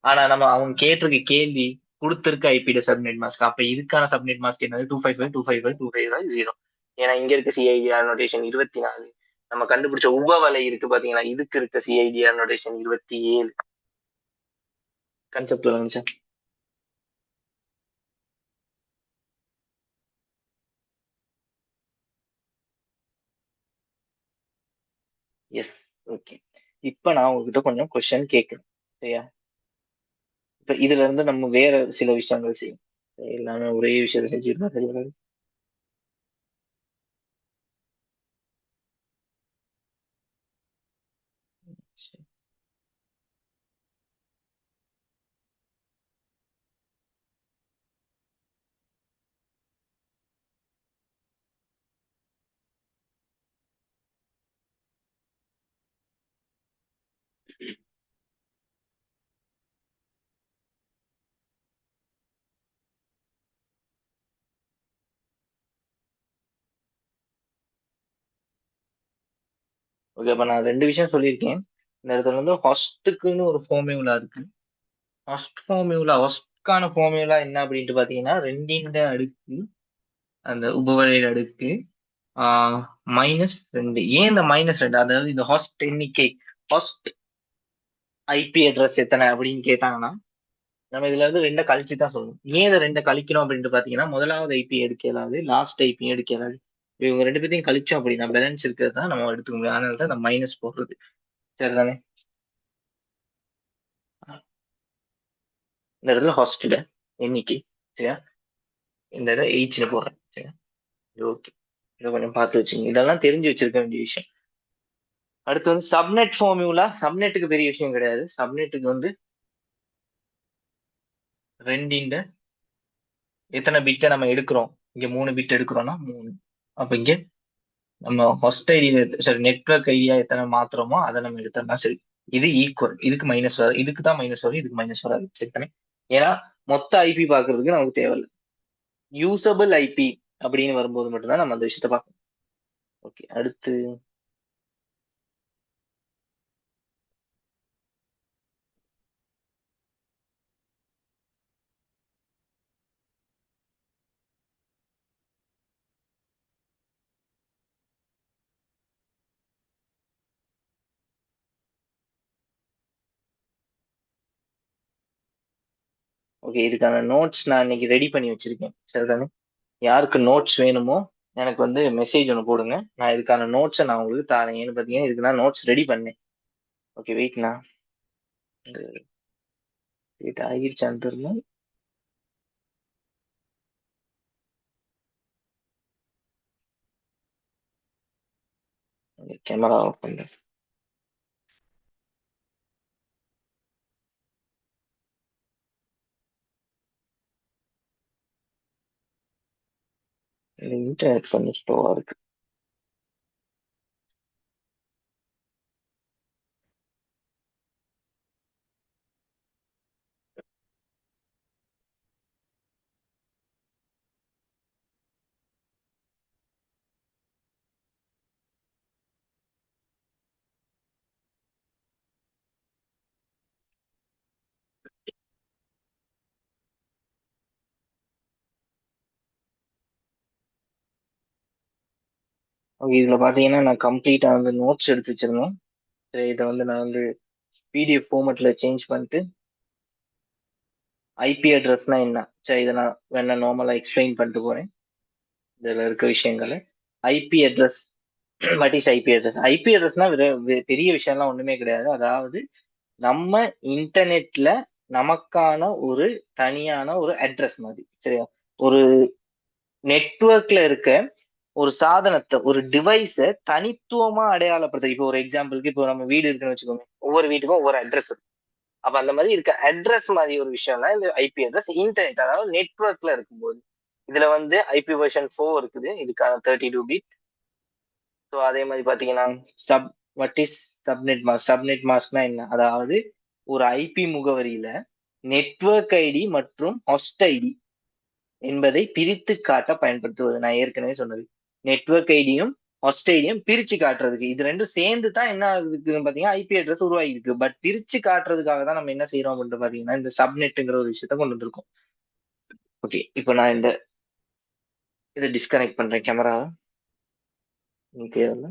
ஆனா நம்ம அவங்க கேட்டிருக்க கேள்வி கொடுத்திருக்க ஐபிட சப்நெட் மாஸ்க். அப்ப இதுக்கான சப்நெட் மாஸ்க் என்னது? 255 255 255 0. ஏன்னா இங்க இருக்க சிஐடிஆர் நோட்டேஷன் 24. நம்ம கண்டுபிடிச்ச உபவலை இருக்கு பாத்தீங்களா, இதுக்கு இருக்க சிஐடிஆர் நோட்டேஷன் 27. கன்செப்ட் வந்துச்சா? எஸ். ஓகே, இப்ப நான் உங்ககிட்ட கொஞ்சம் கொஸ்டின் கேட்கிறேன். சரியா? இப்ப இதுல இருந்து நம்ம வேற சில விஷயங்கள் செய்யும். எல்லாமே ஒரே விஷயத்த செஞ்சுருந்தா சரி வராது. ஓகே, அப்ப நான் ரெண்டு விஷயம் சொல்லியிருக்கேன். இந்த இடத்துல வந்து ஹாஸ்டுக்குன்னு ஒரு ஃபார்முலா இருக்கு. ஃபர்ஸ்ட் ஃபார்முலா, ஃபர்ஸ்ட்கான ஃபார்முலா என்ன அப்படின்ட்டு பாத்தீங்கன்னா, ரெண்டின் அடுக்கு அந்த உபவளைய அடுக்கு -2. ஏன் இந்த -2? அதாவது இந்த ஹாஸ்ட் எண்ணிக்கை, ஹாஸ்ட் ஐபி அட்ரஸ் எத்தனை அப்படின்னு கேட்டாங்கன்னா, நம்ம இதுல இருந்து ரெண்டை கழிச்சு தான் சொல்லணும். ஏன் இதை ரெண்டை கழிக்கணும் அப்படின்ட்டு பாத்தீங்கன்னா, முதலாவது ஐபி எடுக்க இயலாது, லாஸ்ட் ஐபி எடுக்க இயலாது. இவங்க ரெண்டு பேத்தையும் கழிச்சோம் அப்படின்னா பேலன்ஸ் இருக்கிறது தான் நம்ம எடுத்துக்க முடியும். அதனால தான் இந்த மைனஸ் போடுறது. சரிதானே? இந்த இடத்துல ஹாஸ்டல் எண்ணிக்கை. சரியா? இந்த இதை எயிட்ஸ்ல போடுறேன். சரியா? ஓகே, இதை கொஞ்சம் பார்த்து வச்சுங்க. இதெல்லாம் தெரிஞ்சு வச்சிருக்க வேண்டிய விஷயம். அடுத்து வந்து சப்நெட் ஃபார்முலா. சப்நெட்டுக்கு பெரிய விஷயம் கிடையாது. சப்நெட்டுக்கு வந்து ரெண்டின் எத்தனை பிட்டை நம்ம எடுக்கிறோம். இங்க 3 பிட் எடுக்கிறோம்னா 3. அப்ப இங்க நம்ம ஹொஸ்ட் ஐடியா, சரி, நெட்வொர்க் ஐடியா எத்தனை மாத்துறோமோ அதை நம்ம எடுத்தோம்னா சரி. இது ஈக்குவல், இதுக்கு மைனஸ் வரும், இதுக்கு தான் மைனஸ் வரும், இதுக்கு மைனஸ் வராது. சரி தானே? ஏன்னா மொத்த ஐபி பாக்குறதுக்கு நமக்கு தேவையில்லை. யூசபிள் ஐபி அப்படின்னு வரும்போது மட்டும்தான் நம்ம அந்த விஷயத்த பார்க்கணும். ஓகே, அடுத்து ஓகே, இதுக்கான நோட்ஸ் நான் இன்னைக்கு ரெடி பண்ணி வச்சிருக்கேன். சரிதானே? யாருக்கு நோட்ஸ் வேணுமோ எனக்கு வந்து மெசேஜ் ஒன்று போடுங்க. நான் இதுக்கான நோட்ஸை நான் உங்களுக்கு தரேன். ஏன்னு பார்த்தீங்கன்னா இதுக்கு நான் நோட்ஸ் ரெடி பண்ணேன். ஓகே, வெயிட்ண்ணா. வெயிட் ஆகிருச்சான்னு தெரியல. கேமரா ஆஃப் பண்ணேன். இன்டர்நெட் கொஞ்சம் ஸ்லோவா இருக்கு. ஓகே, இதுல பாத்தீங்கன்னா நான் கம்ப்ளீட்டா வந்து நோட்ஸ் எடுத்து வச்சிருந்தேன். சரி, இதை வந்து நான் வந்து பிடிஎஃப் ஃபார்மேட்ல சேஞ்ச் பண்ணிட்டு ஐபி அட்ரஸ்னா என்ன, சரி இதை நான் வேணா நார்மலா எக்ஸ்பிளைன் பண்ணிட்டு போறேன். இதுல இருக்க விஷயங்களை IP address, what is IP address? IP அட்ரஸ்னா பெரிய விஷயம்லாம் ஒண்ணுமே கிடையாது. அதாவது நம்ம இன்டர்நெட்ல நமக்கான ஒரு தனியான ஒரு அட்ரஸ் மாதிரி, சரியா? ஒரு நெட்வொர்க்ல இருக்க ஒரு சாதனத்தை, ஒரு டிவைஸை தனித்துவமா அடையாளப்படுத்த, இப்போ ஒரு எக்ஸாம்பிளுக்கு இப்போ நம்ம வீடு இருக்குன்னு வச்சுக்கோங்க, ஒவ்வொரு வீட்டுக்கும் ஒவ்வொரு அட்ரஸ் இருக்கும். அப்ப அந்த மாதிரி இருக்க அட்ரஸ் மாதிரி ஒரு விஷயம் தான் இந்த ஐபி அட்ரஸ். இன்டர்நெட், அதாவது நெட்வொர்க்ல இருக்கும்போது இதுல வந்து ஐபி வெர்ஷன் 4 இருக்குது, இதுக்கான 32 பிட். ஸோ அதே மாதிரி பாத்தீங்கன்னா sub what is subnet mask? Subnet மாஸ்க்னா என்ன? அதாவது ஒரு ஐபி முகவரியில நெட்வொர்க் ஐடி மற்றும் ஹொஸ்ட் ஐடி என்பதை பிரித்து காட்ட பயன்படுத்துவது. நான் ஏற்கனவே சொன்னது, நெட்வொர்க் ஐடியும் ஹொஸ்ட் ஐடியும் பிரிச்சு காட்டுறதுக்கு. இது ரெண்டும் சேர்ந்து தான் என்ன இருக்குன்னு பாத்தீங்கன்னா ஐபி அட்ரஸ் உருவாகி இருக்கு. பட் பிரிச்சு காட்டுறதுக்காக தான் நம்ம என்ன செய்யறோம் அப்படின்னு பாத்தீங்கன்னா இந்த சப்நெட்டுங்கிற ஒரு விஷயத்த கொண்டு வந்திருக்கோம். ஓகே, இப்போ நான் இந்த இதை டிஸ்கனெக்ட் பண்றேன் கேமராவை. தேவையில்ல.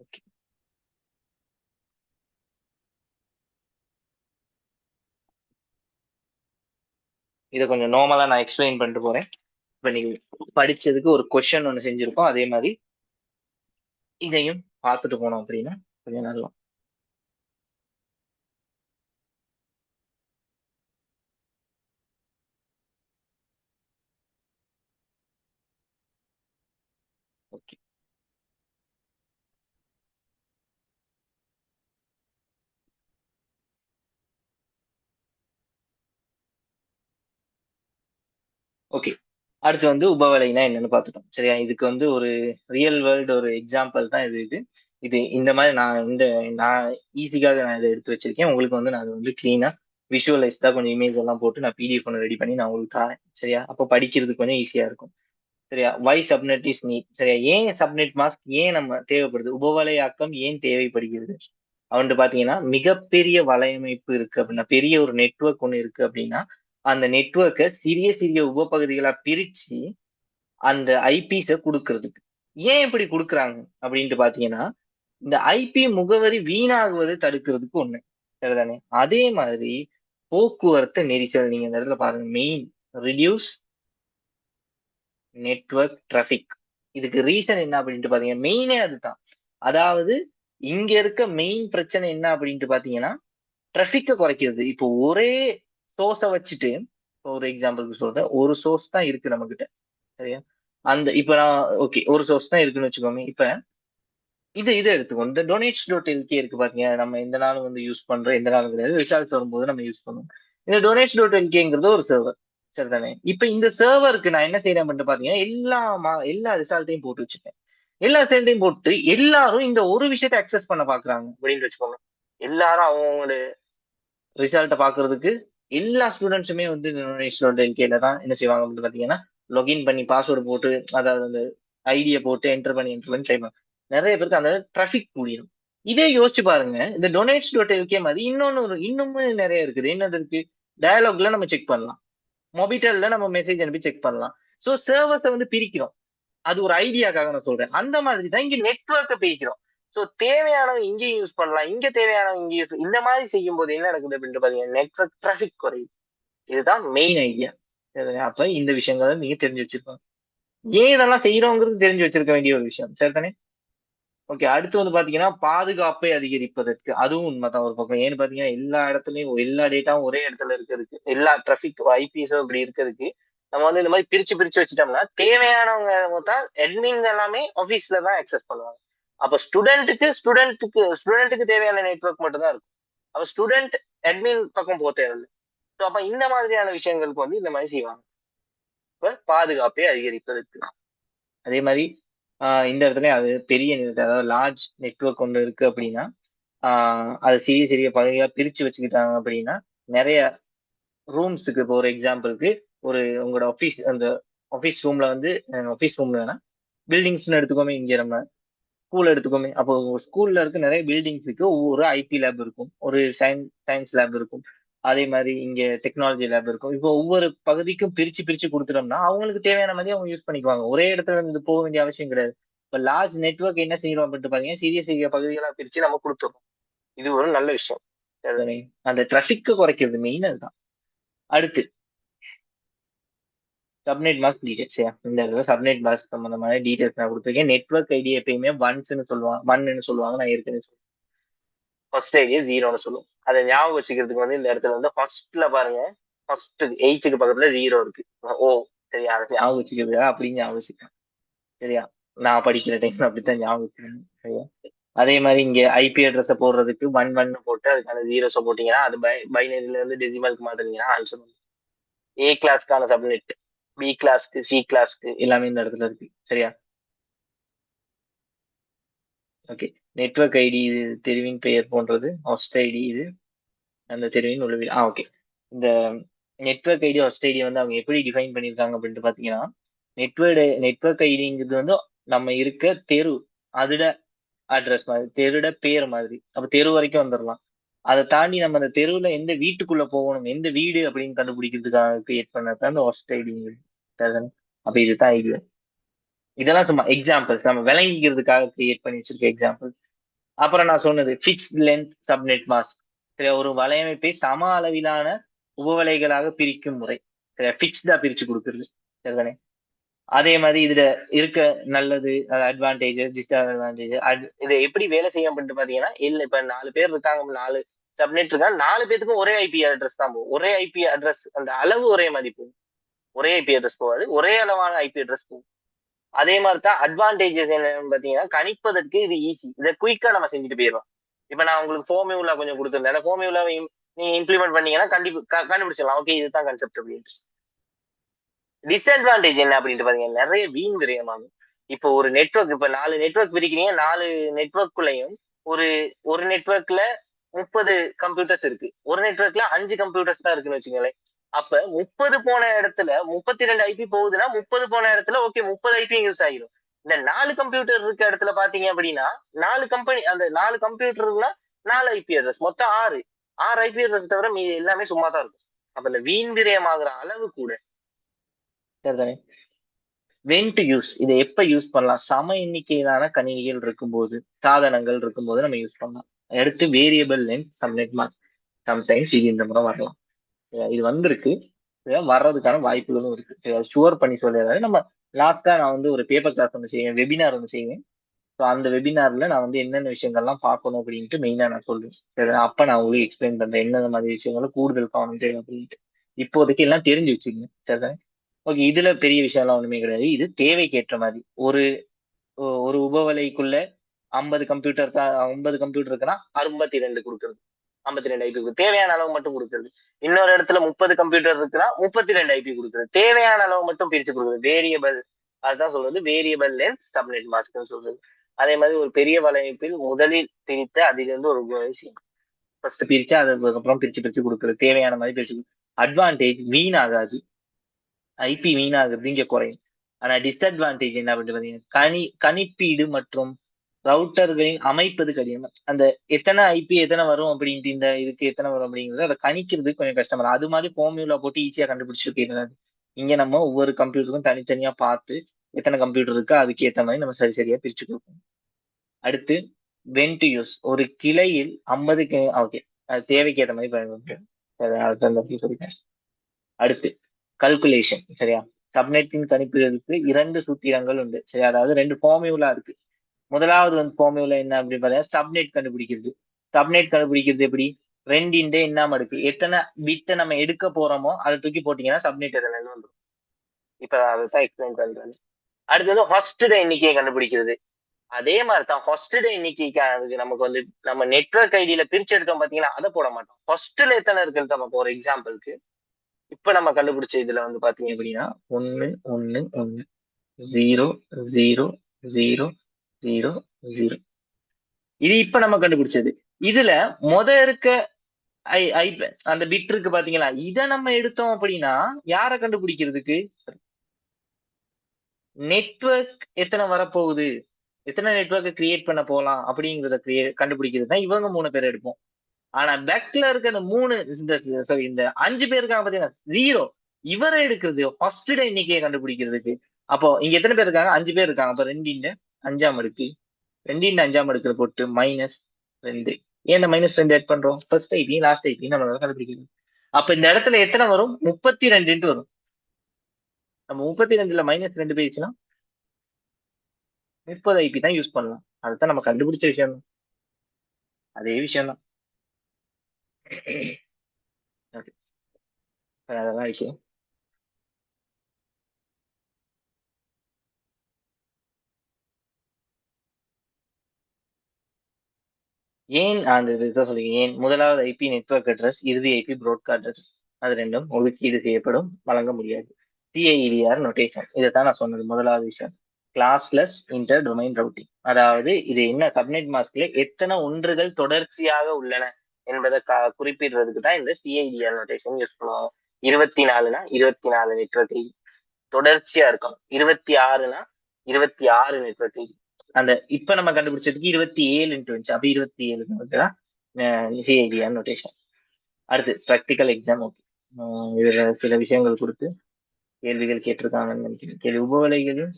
ஓகே, இதை கொஞ்சம் நார்மலா நான் எக்ஸ்பிளைன் பண்ணிட்டு போறேன். இப்ப நீங்க படிச்சதுக்கு ஒரு கொஸ்டின் ஒண்ணு செஞ்சிருக்கோம், அதே மாதிரி இதையும் பார்த்துட்டு போனோம் அப்படின்னா கொஞ்சம் நல்லா. Okay, okay. அடுத்து வந்து உபவலைனா என்னன்னு பார்த்துட்டோம், சரியா? இதுக்கு வந்து ஒரு ரியல் வேர்ல்டு ஒரு எக்ஸாம்பிள் தான் இது. இது இந்த மாதிரி நான் ஈஸிக்காக நான் இதை எடுத்து வச்சிருக்கேன். உங்களுக்கு வந்து நான் வந்து கிளீனா விஷுவலைஸ்டா கொஞ்சம் இமேஜ் எல்லாம் போட்டு நான் பிடிஎஃப் ஒன்று ரெடி பண்ணி நான் உங்களுக்கு தரேன், சரியா? அப்போ படிக்கிறதுக்கு கொஞ்சம் ஈஸியா இருக்கும், சரியா? வை சப்நெட் இஸ் நீட், சரியா? ஏன் சப்நெட் மாஸ்க் ஏன் நம்ம தேவைப்படுது, உபவலையாக்கம் ஏன் தேவைப்படுகிறது அவன்ட்டு பாத்தீங்கன்னா, மிகப்பெரிய வலையமைப்பு இருக்கு அப்படின்னா, பெரிய ஒரு நெட்வொர்க் ஒண்ணு இருக்கு அப்படின்னா, அந்த நெட்வொர்க்கை சிறிய சிறிய உபபகுதிகளா பிரிச்சு அந்த ஐபிஸ குடுக்கறதுக்கு. ஏன் இப்படி குடுக்குறாங்க அப்படின்ட்டு பாத்தீங்கன்னா, இந்த ஐபி முகவரி வீணாகுவதை தடுக்கிறதுக்கு ஒண்ணு, சரிதானே? அதே மாதிரி போக்குவரத்து நெரிசல், நீங்க இந்த இடத்துல பாருங்க, மெயின் ரிடியூஸ் நெட்வொர்க் டிராபிக். இதுக்கு ரீசன் என்ன அப்படின்ட்டு பாத்தீங்கன்னா, மெயினே அதுதான். அதாவது இங்க இருக்க மெயின் பிரச்சனை என்ன அப்படின்ட்டு பாத்தீங்கன்னா, டிராபிக்க குறைக்கிறது. இப்போ ஒரே சோர்ஸ வச்சுட்டு, இப்போ ஒரு எக்ஸாம்பிளுக்கு சொல்றேன், ஒரு சோர்ஸ் தான் இருக்கு நம்ம கிட்ட, சரியா? அந்த இப்ப நான் ஓகே, ஒரு சோர்ஸ் தான் இருக்குன்னு வச்சுக்கோங்க. இப்ப இதை எடுத்துக்கோ, இந்த டொனேட்ஸ் டாட் எல்கே இருக்கு பாத்தீங்க, நம்ம எந்த நாளும் வந்து யூஸ் பண்றோம், எந்த நாளும் கிடையாது, ரிசல்ட் வரும்போது நம்ம யூஸ் பண்ணுவோம். இந்த டொனேட்ஸ் டாட் எல்கேங்கிறது ஒரு சர்வர், சரிதானே? இப்ப இந்த சர்வருக்கு நான் என்ன செய்யறேன் பண்ணிட்டு பாத்தீங்கன்னா, எல்லா ரிசல்ட்டையும் போட்டு வச்சுப்பேன். எல்லா ரிசல்ட்டையும் போட்டு எல்லாரும் இந்த ஒரு விஷயத்தை அக்சஸ் பண்ண பாக்குறாங்க அப்படின்னு வச்சுக்கோங்க. எல்லாரும் அவங்க ரிசல்ட்டை பாக்குறதுக்கு எல்லா ஸ்டூடெண்ட்ஸுமே வந்து எல்கேல தான் என்ன செய்வாங்க அப்படின்னு பாத்தீங்கன்னா, login பண்ணி பாஸ்வேர்டு போட்டு, அதாவது அந்த ஐடியை போட்டு என்டர் பண்ணி ட்ரை பண்ணுவாங்க. நிறைய பேருக்கு அந்த டிராபிக் கூடிரும். இதே யோசிச்சு பாருங்க, இந்த டொனேட்ஸ் டாட் எல்கே மாதிரி இன்னமும் நிறைய இருக்குது. என்னது இருக்கு? டயலாக்ல நம்ம செக் பண்ணலாம், மொபிட்டல்ல நம்ம மெசேஜ் அனுப்பி செக் பண்ணலாம். சோ சர்வர்ஸை வந்து பிரிக்கிறோம். அது ஒரு ஐடியாக்காக நான் சொல்றேன். அந்த மாதிரி தான் இங்க நெட்வொர்க்கை பிரிக்கிறோம். சோ தேவையானவங்க இங்கே யூஸ் பண்ணலாம், இங்க தேவையானவங்க இங்க யூஸ், இந்த மாதிரி செய்யும் போது என்ன நடக்குது அப்படின்னு பாத்தீங்கன்னா, நெட்வொர்க் டிராபிக் குறையுது. இதுதான் மெயின் ஐடியா. அப்ப இந்த விஷயங்களை நீங்க தெரிஞ்சு வச்சிருக்கோம். ஏன் இதெல்லாம் செய்யறோங்கிறது தெரிஞ்சு வச்சிருக்க வேண்டிய ஒரு விஷயம், சரிதானே? ஓகே, அடுத்து வந்து பாத்தீங்கன்னா பாதுகாப்பை அதிகரிப்பதற்கு, அதுவும் உண்மைதான் ஒரு பக்கம். ஏன்னு பாத்தீங்கன்னா, எல்லா இடத்துலயும் எல்லா டேட்டாவும் ஒரே இடத்துல இருக்கிறதுக்கு, எல்லா டிராபிக் ஐபிஸும் இப்படி இருக்கிறதுக்கு நம்ம வந்து இந்த மாதிரி பிரிச்சு பிரிச்சு வச்சுட்டோம்னா, தேவையானவங்க தான் அட்மின்ஸ் எல்லாமே ஆபீஸ்ல தான் அக்சஸ் பண்ணுவாங்க. அப்ப ஸ்டூடெண்ட்டுக்கு தேவையான நெட்வொர்க் மட்டும் தான் இருக்கும். அப்ப ஸ்டூடெண்ட் அட்மின் பக்கம் போக தேவையில்லை. ஸோ அப்ப இந்த மாதிரியான விஷயங்களுக்கு வந்து இந்த மாதிரி செய்வாங்க. இப்ப பாதுகாப்பை அதிகரிப்பதற்கு. அதே மாதிரி இந்த இடத்துல அது பெரிய அதாவது லார்ஜ் நெட்வொர்க் ஒன்று இருக்கு அப்படின்னா, அது சிறிய சிறிய பகுதியா பிரிச்சு வச்சுக்கிட்டாங்க அப்படின்னா, நிறைய ரூம்ஸுக்கு, இப்போ ஒரு எக்ஸாம்பிளுக்கு ஒரு உங்களோட அந்த ஆஃபீஸ் ரூம்ல வந்து, ஆஃபீஸ் ரூம்ல வேணா பில்டிங்ஸ்னு எடுத்துக்கோமே, இங்க நம்ம ஸ்கூல் எடுத்துக்கோமே. அப்போ ஸ்கூல்ல இருக்க நிறைய பில்டிங்ஸுக்கு ஒவ்வொரு ஐடி லேப் இருக்கும், ஒரு சயின்ஸ் லேப் இருக்கும். அதே மாதிரி இங்க டெக்னாலஜி லேப் இருக்கும். இப்போ ஒவ்வொரு பகுதிக்கும் பிரிச்சு பிரிச்சு கொடுத்துட்டோம்னா அவங்களுக்கு தேவையான மாதிரி அவங்க யூஸ் பண்ணிக்குவாங்க. ஒரே இடத்துல இருந்து போக வேண்டிய அவசியம் கிடையாது. இப்ப லார்ஜ் நெட்வொர்க் என்ன செய்யறோம் அப்படின்ட்டு பாத்தீங்கன்னா சிறிய சிறிய பகுதிகளா பிரிச்சு நம்ம கொடுத்துறோம். இது ஒரு நல்ல விஷயம். அதனை அந்த டிராபிக்க குறைக்கிறது மெயின் அதுதான். அடுத்து சப்நெட் மாஸ்க் டீடைல்ஸ். இந்த இடத்துல சப்நெட் மாஸ்க் சம்பந்தமான டீடைல்ஸ் நான் கொடுத்துருக்கேன். நெட்வொர்க் ஐடி எப்பயுமே ஒன்ஸ்ன்னு சொல்லுவாங்க, ஒன்னு சொல்லுவாங்க. நான் ஏற்கனவே ஃபர்ஸ்ட் ஐடியா ஜீரோன்னு சொல்லுவோம். அதை ஞாபகம் வச்சுக்கிறதுக்கு வந்து இந்த இடத்துல வந்து ஃபர்ஸ்ட்ல பாருங்க, ஃபர்ஸ்ட் எயிட்டுக்கு பக்கத்துல ஜீரோ இருக்கு. ஓ சரியா, அதை ஞாபகம் வச்சுக்கிறது அப்படின்னு ஞாபகம் வச்சுக்கேன். சரியா, நான் படிக்கிற டைம் அப்படித்தான் ஞாபகம் வச்சுக்கணும். சரியா, அதே மாதிரி இங்க ஐபி அட்ரஸ போடுறதுக்கு 1 போட்டு அதுக்கான ஜீரோஸை போட்டீங்கன்னா அது பைனரியில இருந்து டெசிமலுக்கு மாத்துனீங்கன்னா ஆன்சர் வந்து ஏ கிளாஸ்க்கான சப்நெட், பி கிளாஸ்க்கு, சி கிளாஸ்க்கு எல்லாமே இந்த இடத்துல இருக்கு. சரியா, ஓகே. நெட்வொர்க் ஐடி இது தெரிவின் பெயர் போன்றது. ஹோஸ்ட் ஐடி இது அந்த தெருவின் உளவில். ஓகே. இந்த நெட்வொர்க் ஐடி ஹோஸ்ட் ஐடி வந்து அவங்க எப்படி டிஃபைன் பண்ணியிருக்காங்க அப்படின்ட்டு பாத்தீங்கன்னா, நெட்வொர்க் ஐடிங்கிறது வந்து நம்ம இருக்க தெரு, அதோட அட்ரஸ் மாதிரி, தெருட பேர் மாதிரி. அப்ப தெரு வரைக்கும் வந்துடலாம். அதை தாண்டி நம்ம அந்த தெருவுல எந்த வீட்டுக்குள்ள போகணும், எந்த வீடு அப்படின்னு கண்டுபிடிக்கிறதுக்காக கிரியேட் பண்ணதான் அந்த ஹோஸ்ட் ஐடிங்கிறது. அப்ப இதுதான் ஐடியா. இதெல்லாம் சும்மா எக்ஸாம்பிள்ஸ், நம்ம விளங்கிக்கிறதுக்காக கிரியேட் பண்ணி வச்சிருக்க எக்ஸாம்பிள். அப்புறம் நான் சொன்னது ஃபிக்ஸ்ட் லென்த் சப்நெட் மாஸ்க். சரி, ஒரு வலையமைப்பை சம அளவிலான உபவலைகளாக பிரிக்கும் முறை. சரி, ஃபிக்ஸ்டா பிரிச்சு கொடுக்குறது. சரிதானே. அதே மாதிரி இதுல இருக்க நல்லது, அட்வான்டேஜ், டிஸ்அட்வான்டேஜ், இதை எப்படி வேலை செய்யும் அப்படின்ட்டு பாத்தீங்கன்னா, இல்ல இப்ப 4 பேர் இருக்காங்க, 4 சப்நெட் இருக்காங்க, 4 பேத்துக்கும் ஒரே ஐபி அட்ரஸ் தான் போகும். ஒரே ஐபி அட்ரஸ், அந்த அளவு ஒரே மாதிரி போகும். ஒரே ஐபி அட்ரஸ் போகாது, ஒரே அளவான ஐபி அட்ரஸ் போகும். அதே மாதிரி தான் அட்வான்டேஜஸ் என்னன்னு பாத்தீங்கன்னா, கணிப்பதற்கு இது ஈஸி. இதை குயிக்கா நம்ம செஞ்சுட்டு போயிடலாம். இப்ப நான் உங்களுக்கு ஃபோமியூலா கொஞ்சம் கொடுத்துருந்தேன். ஃபோமியூலாவை நீங்க இம்ப்ளிமெண்ட் பண்ணீங்கன்னா கண்டுபிடிச்சிடலாம். ஓகே, இதுதான் கான்செப்ட் அப்படின்ட்டு. டிஸ்அட்வான்டேஜ் என்ன அப்படின்ட்டு பாத்தீங்கன்னா, நிறைய வீண் விரயமாகும். இப்போ ஒரு நெட்வொர்க், இப்ப 4 நெட்வொர்க் பிரிக்கிறீங்க, 4 நெட்வொர்க்குள்ளயும் ஒரு ஒரு நெட்வொர்க்ல 30 கம்ப்யூட்டர்ஸ் இருக்கு, ஒரு நெட்வொர்க்ல 5 கம்ப்யூட்டர்ஸ் தான் இருக்குன்னு வச்சுக்கோங்களேன். அப்ப 30 போன இடத்துல 32 ஐபி போகுதுன்னா 30 போன இடத்துல ஓகே 30 ஐபி யூஸ் ஆகிடும். இந்த 4 கம்ப்யூட்டர் இருக்க இடத்துல பாத்தீங்க அப்படின்னா 4 கம்பெனி, அந்த 4 கம்ப்யூட்டர்ல 4 ஐபி அட்ரஸ், மொத்தம் 6 ஐபி அட்ரஸ் தவிர மீது எல்லாமே சும்மா தான் இருக்கும். அப்ப இந்த வீண் விரயமாகிற அளவு கூட. சரிதானே. வென் டு யூஸ், இதை எப்ப யூஸ் பண்ணலாம்? சம எண்ணிக்கையிலான கணினிகள் இருக்கும்போது, சாதனங்கள் இருக்கும்போது நம்ம யூஸ் பண்ணலாம். அடுத்து variable length subnet mask. Sometimes இது இந்த முறை வரலாம். இது வந்திருக்கு, வர்றதுக்கான வாய்ப்புகளும் இருக்கு. ஷுவர் பண்ணி சொல்லிடுறாரு. நம்ம லாஸ்டா நான் வந்து ஒரு பேப்பர் கிளாஸ் ஒன்று செய்வேன், வெபினார் ஒன்று செய்வேன். ஸோ அந்த வெபினார்ல நான் வந்து என்னென்ன விஷயங்கள்லாம் பார்க்கணும் அப்படின்ட்டு மெயினா நான் சொல்லுவேன். சரி, அப்ப நான் உங்களுக்கு எக்ஸ்பிளைன் பண்றேன் என்னென்ன மாதிரி விஷயங்களும் கூடுதல் கவனம் தேவை அப்படின்ட்டு. இப்போதைக்கு எல்லாம் தெரிஞ்சு வச்சுக்கோங்க. சரி, ஓகே. இதுல பெரிய விஷயம் எல்லாம் ஒண்ணுமே கிடையாது. இது தேவைக்கு ஏற்ற மாதிரி ஒரு ஒரு உபவலைக்குள்ள 50 கம்ப்யூட்டர் தான், 50 கம்ப்யூட்டர் இருக்குன்னா 52 கொடுக்குறது, 52 ஐபி தேவையான அளவு மட்டும் கொடுக்குறது. இன்னொரு இடத்துல 30 கம்ப்யூட்டர் இருக்குன்னா 32 ஐபி கொடுக்குறது, தேவையான அளவு மட்டும் பிரிச்சு கொடுக்குறது. வேரியபிள், அதுதான் சொல்றது வேரியபிள் லென்த் சப்நெட் மாஸ்க்னு சொல்றது. அதே மாதிரி ஒரு பெரிய வலையமைப்பில் முதலில் பிரித்து அதிலிருந்து ஒரு விஷயம் ஃபர்ஸ்ட் பிரிச்சு அதுக்கப்புறம் பிரிச்சு பிரிச்சு கொடுக்குறது, தேவையான மாதிரி பிரிச்சு. அட்வான்டேஜ், வீணாகாது, ஐபி வீணாகிறது இங்க குறையும். ஆனா டிஸ்அட்வான்டேஜ் என்ன அப்படின்னு பாத்தீங்கன்னா, கணிப்பீடு மற்றும் ரவுட்டர்களின் அமைப்பது கடினம். அந்த எத்தனை ஐபி எத்தனை வரும் அப்படின்ட்டு, இந்த இதுக்கு எத்தனை வரும் அப்படிங்கிறது அதை கணிக்கிறது கொஞ்சம் கஷ்டமா இருக்கும். அது மாதிரி ஃபார்முலா போட்டு ஈஸியா கண்டுபிடிச்சிட்டு போயிடாது. இங்க நம்ம ஒவ்வொரு கம்ப்யூட்டருக்கும் தனித்தனியா பார்த்து எத்தனை கம்ப்யூட்டர் இருக்கோ அதுக்கு ஏத்த மாதிரி நம்ம சரியா பிரிச்சு கொடுக்கணும். அடுத்து வென் டு யூஸ், ஒரு கிளையில் 50 ஓகே, அது தேவைக்கு ஏற்ற மாதிரி பயன்படுத்து சொல்லிட்டேன். அடுத்து கல்குலேஷன். சரியா, சப்நெட்டின் கணிப்புகளுக்கு 2 சூத்திரங்கள் உண்டு. சரி, அதாவது 2 ஃபார்முலா இருக்கு. முதலாவது வந்து ஃபார்முலா என்ன அப்படின்னு பார்த்தீங்கன்னா, சப்நெட் கண்டுபிடிக்கிறது. சப்நெட் கண்டுபிடிக்கிறது எப்படி? 2 என்ன மடக்கு, எத்தனை பிட்டை நம்ம எடுக்க போறோமோ அதை தூக்கி போட்டீங்கன்னா சப்நெட் எத்தனை வந்துடும். இப்ப அதைத்தான் எக்ஸ்பிளைன் பண்றது. அடுத்தது ஹாஸ்டட் எண்ணிக்கையை கண்டுபிடிக்கிறது. அதே மாதிரிதான் ஹாஸ்டட் எண்ணிக்கைக்கு அதுக்கு நமக்கு வந்து நம்ம நெட்வொர்க் ஐடியில பிரிச்சு எடுத்தோம் பாத்தீங்கன்னா அதை போட மாட்டோம். ஹாஸ்டல் எத்தனை இருக்குன்னு நமக்கு ஒரு எக்ஸாம்பிளுக்கு இப்ப நம்ம கண்டுபிடிச்ச இதுல வந்து பாத்தீங்க அப்படின்னா 1 1 1 0 0 0 0 0. இது இப்ப நம்ம கண்டுபிடிச்சது. இதுல இருக்க அந்த பிட் இருக்கு பாத்தீங்களா, இத நம்ம எடுத்தோம் அப்படின்னா யாரை கண்டுபிடிக்கிறதுக்கு, நெட்வொர்க் எத்தனை வரப்போகுது, எத்தனை நெட்வொர்க் கிரியேட் பண்ண போலாம் அப்படிங்கறத கண்டுபிடிக்கிறது தான் இவங்க 3 பேர் எடுப்போம். ஆனா பேக்ல இருக்க இந்த மூணு இந்த சாரி இந்த 5 பேர் இருக்காங்க பாத்தீங்கன்னா ஜீரோ. இவரை எடுக்கிறது ஃபர்ஸ்ட் டே எண்ணிக்கையை கண்டுபிடிக்கிறதுக்கு. அப்போ இங்க எத்தனை பேர் இருக்காங்க? 5 பேர் இருக்காங்க. அப்ப 2 × 5 2 × 5 போட்டு -2. ஏன் இந்த -2 ஆட் பண்றோம்? ஃபர்ஸ்ட் ஐபி லாஸ்ட் ஐபி நம்ம கண்டுபிடிக்கணும். அப்ப இந்த இடத்துல எத்தனை வரும்? 32 வரும். நம்ம 32ல -2 போயிடுச்சுன்னா 30 ஐபி தான் யூஸ் பண்ணலாம். அதுதான் நம்ம கண்டுபிடிச்ச விஷயம் தான். அதே விஷயம் தான். Okay. அதெல்லாம் விஷயம். ஏன் அந்த இதை சொல்லுங்க. ஏன் முதலாவது ஐபி நெட்வொர்க் அட்ரஸ், இறுதி ஐபி ப்ராட்காஸ்ட் அட்ரஸ், அது ரெண்டும் ஒதுக்கீடு செய்யப்படும், வழங்க முடியாது. சிஐடிஆர் நோட்டேஷன், இதைத்தான் நான் சொன்னது முதலாவது விஷயம். கிளாஸ்லெஸ் இன்டர் டொமைன் ரவுட்டிங், அதாவது இது என்ன சப்நெட் மாஸ்க்ல எத்தனை ஒன்றுகள் தொடர்ச்சியாக உள்ளன என்பதை குறிப்பிடுறதுக்கு தான் இந்த சிஐடிஆர் நோட்டேஷன் யூஸ் பண்ணுவாங்க. 24னா 24 நெட்வொர்க் ஐடி தொடர்ச்சியா இருக்கும். 26னா 26 நெட்வொர்க் ஐடி. அந்த இப்ப நம்ம கண்டுபிடிச்சதுக்கு 27 வந்துச்சு. அப்ப 27 சிஐடிஆர் நோட்டேஷன். அடுத்து ப்ராக்டிக்கல் எக்ஸாம். ஓகே, இதுல சில விஷயங்கள் கொடுத்து கேள்விகள் கேட்டிருக்காங்கன்னு நினைக்கிறேன். கேள்வி உபவலைகளின்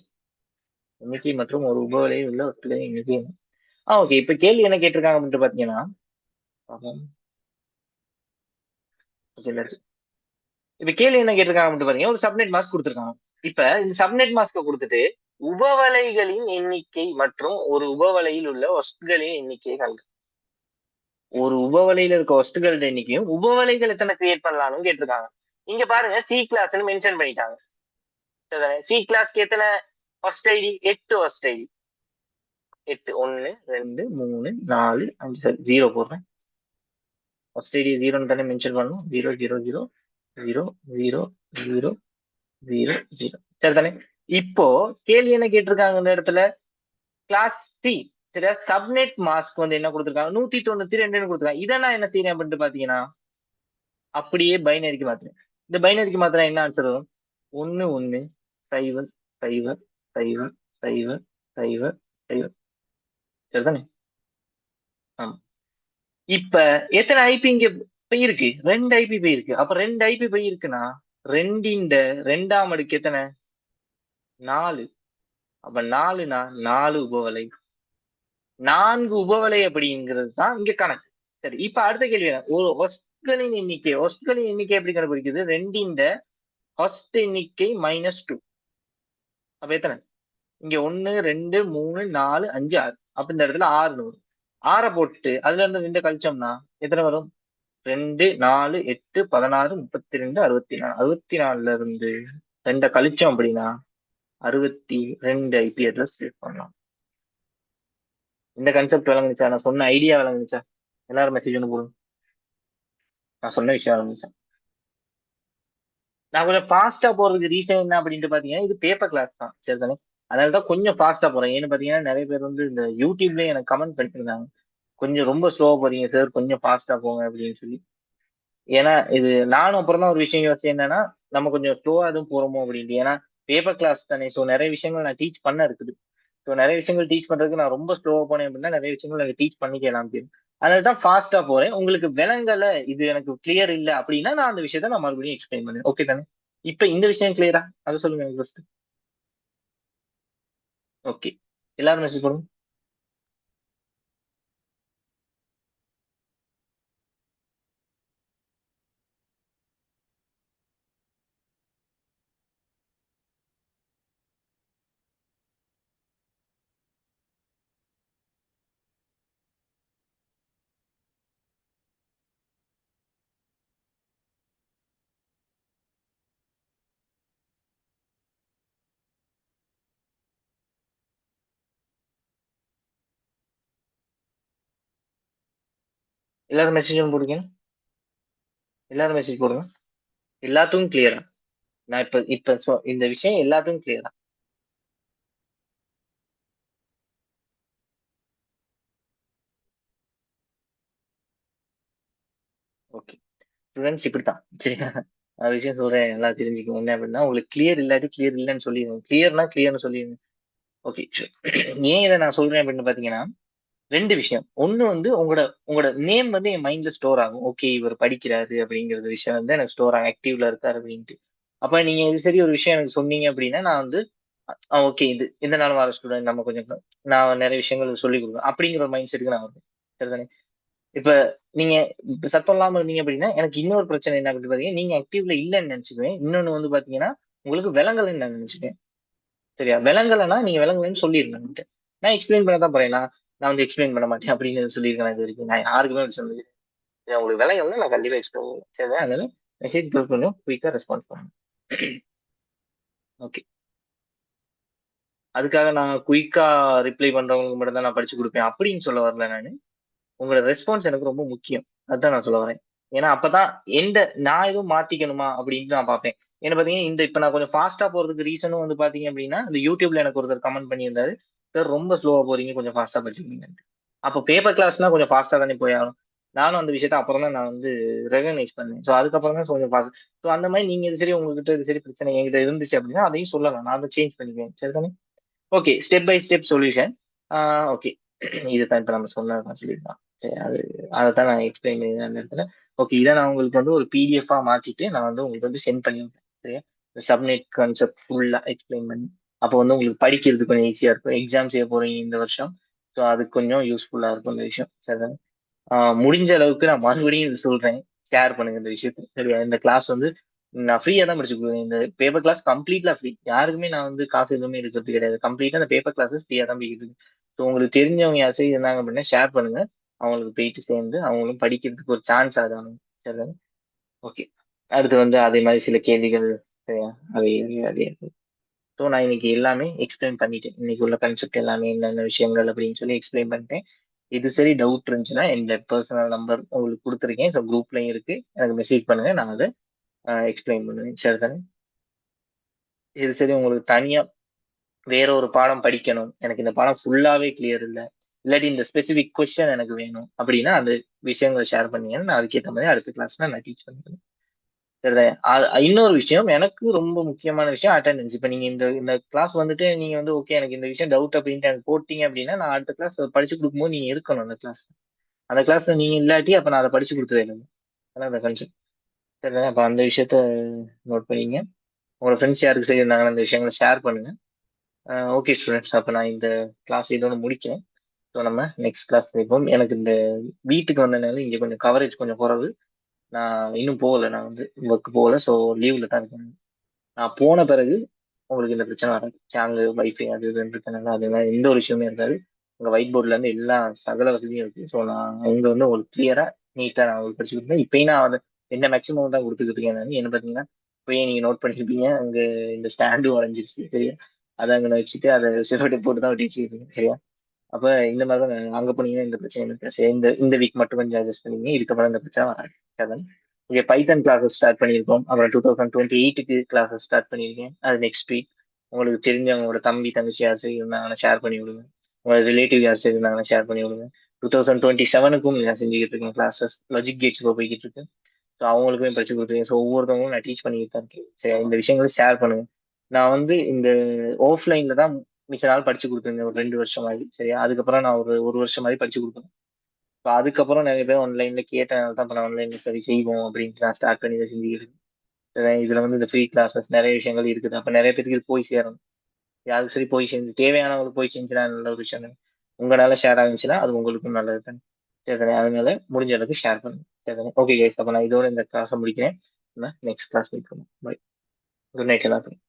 எண்ணிக்கை மற்றும் ஒரு உபவலையில் உள்ள வஸ்துகளின் எண்ணிக்கை. ஓகே, இப்ப கேள்வி என்ன கேட்டிருக்காங்க அப்படின்ட்டு பாத்தீங்கன்னா, இப்ப கேள்வி என்ன கேட்டிருக்காங்க அப்படின்ட்டு பாத்தீங்கன்னா, ஒரு சப்நெட் மாஸ்க் கொடுத்திருக்காங்க. இப்ப இந்த சப்நெட் மாஸ்க கொடுத்துட்டு உபவலைகளின் எண்ணிக்கை மற்றும் ஒரு உபவலையில் உள்ள ஒஸ்ட்களின் எண்ணிக்கையை கண்டு. ஒரு உபவலையில இருக்க ஒஸ்ட்களோட எண்ணிக்கையும் உபவலைகள் எத்தனை கிரியேட் பண்ணலாம்னு கேட்டிருக்காங்க. இங்க பாருங்க, சி கிளாஸ்ன்னு மென்ஷன் பண்ணிட்டாங்க. சி கிளாஸ்க்கு எத்தனை ஃபர்ஸ்ட் ஐடி? 8 first ID. 8 1 2 3 4 5. சரி, 0 போடுறேன். ஃபர்ஸ்ட் ஐடி 0ன்னு தானே மென்ஷன் பண்ணணும். 0 0 0 0 0 0 0 0. சரிதானே? இப்போ கேள்வி என்ன கேட்டிருக்காங்க இந்த இடத்துல? கிளாஸ் சி, சரியா? சப்நெட் மாஸ்க் வந்து என்ன கொடுத்திருக்காங்க? 192 கொடுத்திருக்காங்க. இதை நான் என்ன செய்யறேன் அப்படின்ட்டு பாத்தீங்கன்னா, அப்படியே பைனரிக்கு மாத்துறேன். இந்த பைனரிக்கு மாத்திரம் என்ன ஆன்சர் வரும்? 1 1 0 0 0 0 0 0. சரிதானே? ஆமா. இப்ப எத்தனை ஐபி இங்க போயிருக்கு? 2 ஐபி போயிருக்கு. அப்ப 2 ஐபி போயிருக்குன்னா 2 அடுக்கு எத்தனை? 4. அப்ப 4னா 4 உபவலை. 4 உபவலை அப்படிங்கிறது தான் இங்க கணக்கு. சரி, இப்ப அடுத்த கேள்வி என்ன? ஒரு ஒஸ்ட்களின் எண்ணிக்கை எப்படி கண்டுபிடிக்குது? 2 ஃபர்ஸ்ட் எண்ணிக்கை -2. அப்ப எத்தனை? இங்க 1 2 3 4 5 6. அப்ப இந்த இடத்துல 6 வரும். 6 போட்டு அதுல இருந்து 2 கழிச்சோம்னா எத்தனை வரும்? 2 4 8 16 32 64. 64ல இருந்து 2 கழிச்சோம் அப்படின்னா 62 ஐபி அட்ரஸ் கிரியேட் பண்ணலாம். இந்த கான்செப்ட் விளங்குச்சா? நான் சொன்ன ஐடியா விளங்குச்சா? எல்லாரும் மெசேஜ் ஒன்று போடுங்க. நான் சொன்ன விஷயம் விளங்குச்சா? நான் கொஞ்சம் ஃபாஸ்டா போறதுக்கு ரீசன் என்ன அப்படின்ட்டு பாத்தீங்கன்னா, இது பேப்பர் கிளாஸ் தான். சரிதானே? அதனாலதான் கொஞ்சம் ஃபாஸ்டா போறேன். ஏன்னு பாத்தீங்கன்னா, நிறைய பேர் வந்து இந்த யூடியூப்லயே எனக்கு கமெண்ட் பண்ணிட்டு இருந்தாங்க, கொஞ்சம் ரொம்ப ஸ்லோவா போறீங்க சார், கொஞ்சம் ஃபாஸ்டா போங்க அப்படின்னு சொல்லி. ஏன்னா இது நானும் அப்புறம் தான் ஒரு விஷயம் யோசிச்சேன், என்னன்னா நம்ம கொஞ்சம் ஸ்லோவா எதுவும் போறோமோ அப்படின்ட்டு. ஏன்னா பேப்பர் கிளாஸ் தானே, ஸோ நிறைய விஷயங்கள் நான் டீச் பண்ண இருக்குது. ஸோ நிறைய விஷயங்கள் டீச் பண்றதுக்கு நான் ரொம்ப ஸ்லோவா போனேன் அப்படின்னா நிறைய விஷயங்கள் எனக்கு டீச் பண்ணிக்கலாம் அப்படின்னு. அதனால தான் ஃபாஸ்டா போறேன். உங்களுக்கு விளங்கல, இது எனக்கு கிளியர் இல்ல அப்படின்னா நான் அந்த விஷயத்த நான் மறுபடியும் எக்ஸ்பிளைன் பண்ணேன். ஓகே தானே? இப்ப இந்த விஷயம் கிளியரா? அதை சொல்லுங்க எனக்கு ஃபர்ஸ்ட். ஓகே, எல்லாரும் மெசேஜ் பண்ணுங்க. எல்லாரும் மெசேஜ் ஒன்று போடுங்க. எல்லாரும் மெசேஜ் போடுங்க. எல்லாத்துக்கும் கிளியரா? நான் இப்ப இப்ப இந்த விஷயம் எல்லாத்துக்கும் கிளியரா? ஓகே ஸ்டூடெண்ட்ஸ், இப்படித்தான். சரியா? நான் விஷயம் சொல்றேன், நல்லா தெரிஞ்சுக்கோங்க. என்ன அப்படின்னா, உங்களுக்கு கிளியர் இல்லாட்டி கிளியர் இல்லைன்னு சொல்லிடுங்க. கிளியர்னா கிளியர்னு சொல்லிடுங்க. ஓகே, ஏன் இதை நான் சொல்றேன் அப்படின்னு பாத்தீங்கன்னா, 2 விஷயம். ஒண்ணு வந்து உங்களோட உங்களோட நேம் வந்து என் மைண்ட்ல ஸ்டோர் ஆகும். ஓகே இவர் படிக்கிறாரு அப்படிங்கிற விஷயம் வந்து எனக்கு ஸ்டோர் ஆகும். ஆக்டிவ்ல இருக்காரு அப்படின்ட்டு. அப்ப நீங்க இது சரி ஒரு விஷயம் எனக்கு சொன்னீங்க அப்படின்னா, நான் வந்து ஓகே இது இந்த நாள் வர ஸ்டூடண்ட் நம்ம கொஞ்சம் நான் நெறைய விஷயங்கள் சொல்லிக் குடுக்கணும். அப்படிங்கிற ஒரு மைண்ட் செட்க்கு நான் வருவேன். சரிதானே? இப்ப நீங்க இப்ப சத்தம் இல்லாம இருந்தீங்க அப்படின்னா, எனக்கு இன்னொரு பிரச்சனை என்ன அப்படின்னு பார்த்தீங்கன்னா, நீங்க ஆக்டிவ்ல இல்லன்னு நெனச்சுக்குவேன். இன்னொன்னு வந்து பார்த்தீங்கன்னா, உங்களுக்கு விளங்கலன்னு நான் நெனச்சுக்குவேன். சரியா? விளங்கலன்னா, நீங்க விளங்கலன்னு சொல்லிருங்க என்கிட்ட. நான் எக்ஸ்ப்ளைன் பண்ண தான் போறேன். நான் வந்து எக்ஸ்ப்ளைன் பண்ண மாட்டேன் அப்படின்னு சொல்லியிருக்கேன் இதுவரைக்கும். நான் யாருக்குமே அப்படி சொன்னது கிடையாது. உங்களுக்கு விளங்கலன்னா நான் கண்டிப்பா எக்ஸ்ப்ளைன் பண்ணுவேன். சரியா? அதனால மெசேஜ் கொஞ்சம் குயிக்கா ரெஸ்பாண்ட் பண்ணுங்க. ஓகே. அதுக்காக நான் குயிக்கா ரிப்ளை பண்றவங்களுக்கு மட்டும் தான் நான் படிச்சு குடுப்பேன் அப்படின்னு சொல்ல வரல நானு. உங்களோட ரெஸ்பான்ஸ் எனக்கு ரொம்ப முக்கியம். அதான் நான் சொல்ல வரேன். ஏன்னா அப்பதான் நான் எதுவும் மாத்திக்கணுமா அப்படின்ட்டு நான் பார்ப்பேன். ஏன்னா பார்த்தீங்கன்னா, இப்ப நான் கொஞ்சம் ஃபாஸ்ட்டா போறதுக்கு ரீசனும் வந்து பார்த்தீங்க அப்படின்னா, இந்த YouTubeல எனக்கு ஒருத்தர் கமெண்ட் பண்ணியிருந்தாரு. சார் ரொம்ப ஸ்லோவா போறீங்க. கொஞ்சம் ஃபாஸ்ட்டா படிச்சுக்கங்கன்ட்டு. அப்போ பேப்பர் கிளாஸ்னா கொஞ்சம் ஃபாஸ்ட்டா தானே போய் ஆகணும். நானும் அந்த விஷயத்த அப்புறம் தான் நான் வந்து ரெகக்னைஸ் பண்ணேன். ஸோ அதுக்கப்புறம் தான் கொஞ்சம் ஃபாஸ்ட். ஸோ அந்த மாரி நீங்க இது சரி உங்ககிட்ட இது சரி பிரச்சனை என்கிட்ட இருந்துச்சு அப்படின்னா, அதையும் சொல்லலாம். நான் அத சேஞ்ச் பண்ணிக்குவேன். சரிதானே? Okay. Step by step solution. ஆ ஓகே. இதுதான் இப்ப நம்ம சொன்னது நான் சொல்லியிருந்தேன். சரி அதத்தான் நான் எக்ஸ்பிளைன் பண்ணியிருந்தேன் அந்த இடத்துல. ஓகே. இத நான் உங்களுக்கு வந்து ஒரு பிடிஎஃப்பா மாத்திட்டு நான் வந்து உங்களுக்கு வந்து சென்ட் பண்ணி விடுறேன். சரியா? சப்நெட் கான்செப்ட் ஃபுல்லா எக்ஸ்பிளைன் பண்ணி. அப்போ வந்து உங்களுக்கு படிக்கிறது கொஞ்சம் ஈஸியா இருக்கும். எக்ஸாம் செய்ய போறீங்க இந்த வருஷம். ஸோ அதுக்கு கொஞ்சம் யூஸ்ஃபுல்லா இருக்கும் இந்த விஷயம். சரிதானே? முடிஞ்ச அளவுக்கு நான் மறுபடியும் இது சொல்றேன். ஷேர் பண்ணுங்க இந்த விஷயத்த. சரியா? இந்த கிளாஸ் வந்து நான் ஃப்ரீயா தான் படிச்சு குடுக்குறேன். இந்த பேப்பர் கிளாஸ் கம்ப்ளீட்லா ஃப்ரீ. யாருக்குமே நான் வந்து காசு எதுவுமே எடுக்கிறது கிடையாது. கம்ப்ளீட்டா அந்த பேப்பர் கிளாஸஸ் ஃப்ரீயா தான் போய்க்கிட்டு இருக்கு. ஸோ உங்களுக்கு தெரிஞ்சவங்க யாராச்சும் இருந்தாங்க அப்படின்னா ஷேர் பண்ணுங்க. அவங்களுக்கு போயிட்டு சேர்ந்து அவங்களும் படிக்கிறதுக்கு ஒரு சான்ஸ் ஆகுது அவனுக்கு. சரிதானே? ஓகே. அடுத்து வந்து அதே மாரி சில கேள்விகள் சரியா? அதே அதே ஸோ நான் இன்னைக்கு எல்லாமே எக்ஸ்பிளைன் பண்ணிட்டேன். இன்னைக்கு உள்ள கான்செப்ட் எல்லாமே என்னென்ன விஷயங்கள் அப்படின்னு சொல்லி எக்ஸ்பிளைன் பண்ணிட்டேன். இது சரி டவுட் இருந்துச்சுன்னா என்னோட பெர்சனல் நம்பர் உங்களுக்கு குடுத்துருக்கேன். ஸோ குரூப்லயும் இருக்கு. எனக்கு மெசேஜ் பண்ணுங்க. நான் அத எக்ஸ்பிளைன் பண்ணுவேன். சரிதானே? இது சரி உங்களுக்கு தனியா வேற ஒரு பாடம் படிக்கணும். எனக்கு இந்த பாடம் ஃபுல்லாவே கிளியர் இல்ல. இல்லாட்டி இந்த ஸ்பெசிஃபிக் கொஸ்டின் எனக்கு வேணும். அப்படின்னா அந்த விஷயங்கள ஷேர் பண்ணீங்கன்னா, நான் அதுக்கேத்த மாரி அடுத்த கிளாஸ்ல நான் டீச் பண்றேன். சரிதானே? இன்னொரு விஷயம் எனக்கு ரொம்ப முக்கியமான விஷயம் அட்டெண்டன்ஸ். இப்ப நீங்க இந்த இந்த கிளாஸ் வந்துட்டு நீங்க வந்து ஓகே எனக்கு இந்த விஷயம் டவுட் அப்டின்ட்டு எனக்கு போட்டீங்க அப்படின்னா, நான் அடுத்த கிளாஸ் படிச்சு குடுக்கும்போது நீங்க இருக்கணும் அந்த கிளாஸ்ல. அந்த கிளாஸ்ல நீங்க இல்லாட்டி அப்ப நான் அத படிச்சு குடுத்ததே இல்ல. அதான் அந்த கன்செப்ட். சரிதானே? அப்ப அந்த விஷயத்த நோட் பண்ணிக்கங்க. உங்களோட ஃப்ரெண்ட்ஸ் யாருக்கு செய்யிருந்தாங்கன்னா இந்த விஷயங்கள ஷேர் பண்ணுங்க. Okay students. அப்ப நான் இந்த கிளாஸ் இதோட முடிக்கிறேன். ஸோ நம்ம நெக்ஸ்ட் கிளாஸ் வைப்போம். எனக்கு இந்த வீட்டுக்கு வந்தனால இங்க கொஞ்சம் கவரேஜ் கொஞ்சம் குறைவு. நான் இன்னும் போகல. நான் வந்து ஒர்க் போகல. ஸோ லீவ்ல தான் இருக்கேன். நான் போன பிறகு உங்களுக்கு இந்த பிரச்சனை வராது. சேனலு, வைஃபை அது இதுன்னு இருக்கனால அதெல்லாம் எந்த ஒரு இஷ்யூமே இருக்காது. உங்க ஒயிட் போர்ட்ல இருந்து எல்லா சகல வசதியும் இருக்கு. ஸோ நான் அங்க வந்து உங்களுக்கு கிளியரா, நீட்டா நான் உங்களுக்கு படிச்சு கொடுப்பேன். இப்பயும் நான் வந்து என்ன மேக்ஸிமம் தான் கொடுத்துக்கிட்டு இருக்கேன் நான். என்ன பார்த்தீங்கன்னா, இப்பயே நீங்க நோட் பண்ணிருப்பீங்க. அங்க இந்த ஸ்டாண்டும் உடைஞ்சிருச்சு. சரியா? அத அங்க வச்சுட்டு அத செலோடேப் போட்டு தான் ஒட்டி வச்சுக்கிட்டு இருக்கேன். சரியா? அப்ப இந்த மாதிரி தான் அங்க போனீங்கன்னா இந்த பிரச்சனை இருக்கு. சரி இந்த இந்த வீக் மட்டும் கொஞ்சம் அட்ஜஸ்ட் பண்ணிங்க. இதுக்கப்புறம் இந்த பிரச்சனை வராது. சரிதானே? இங்க பைத்தன் கிளாஸஸ் ஸ்டார்ட் பண்ணியிருக்கோம். அப்புறம் 2028க்கு கிளாஸஸ் ஸ்டார்ட் பண்ணியிருக்கேன். அது நெக்ஸ்ட் வீக். உங்களுக்கு தெரிஞ்சவங்களோட தம்பி, தங்கச்சி யாராச்சும் இருந்தாங்கன்னா ஷேர் பண்ணி விடுங்க. உங்க ரிலேட்டிவ் யாராச்சும் இருந்தாங்கன்னா ஷேர் பண்ணி விடுங்க. 2027க்கும் நான் செஞ்சுக்கிட்டு இருக்கேன் கிளாஸஸ். லாஜிக் கேட்ஸ் இப்போ போய்கிட்டு இருக்கு. ஸோ அவங்களுக்குமே படிச்சு கொடுத்துருக்கேன். ஸோ ஒவ்வொருத்தவங்களும் நான் டீச் பண்ணிக்கிட்டு தான் இருக்கேன். சரி இந்த விஷயங்களை ஷேர் பண்ணுங்க. நான் வந்து இந்த ஆஃப்லைன்ல தான் மிச்ச நாள் படிச்சு கொடுத்துருந்தேன் ஒரு 2 வருஷம் மாதிரி. சரியா? அதுக்கப்புறம் நான் ஒரு 1 வருஷம் மாதிரி படிச்சு கொடுப்பேன். இப்ப அதுக்கப்புறம் நிறைய பேர் ஆன்லைன்ல கேட்டனால தான் இப்ப நான் ஆன்லைன்ல சரி செய்வோம் அப்படின்ட்டு நான் ஸ்டார்ட் பண்ணி இதை செஞ்சுக்கிட்டு இருக்கேன். சரி, இதுல வந்து இந்த ஃப்ரீ கிளாஸஸ் நிறைய விஷயங்கள் இருக்குது. அப்ப நிறைய பேருக்கு இது போய் சேரணும். யாருக்கு சரி போய் செஞ்சு தேவையானவங்களுக்கு போய் செஞ்சுனா நல்ல ஒரு விஷயம் தானே. உங்களால ஷேர் ஆகுச்சுன்னா அது உங்களுக்கும் நல்லது தானே. சரி தானே? அதனால முடிஞ்ச அளவுக்கு ஷேர் பண்ணுங்க. சரி தானே? Okay guys. அப்ப நான் இதோட இந்த கிளாஸை முடிக்கிறேன். நெக்ஸ்ட் கிளாஸ் மீட் பண்ணுவோம். பை. குட் நைட் எல்லாத்துக்கும்.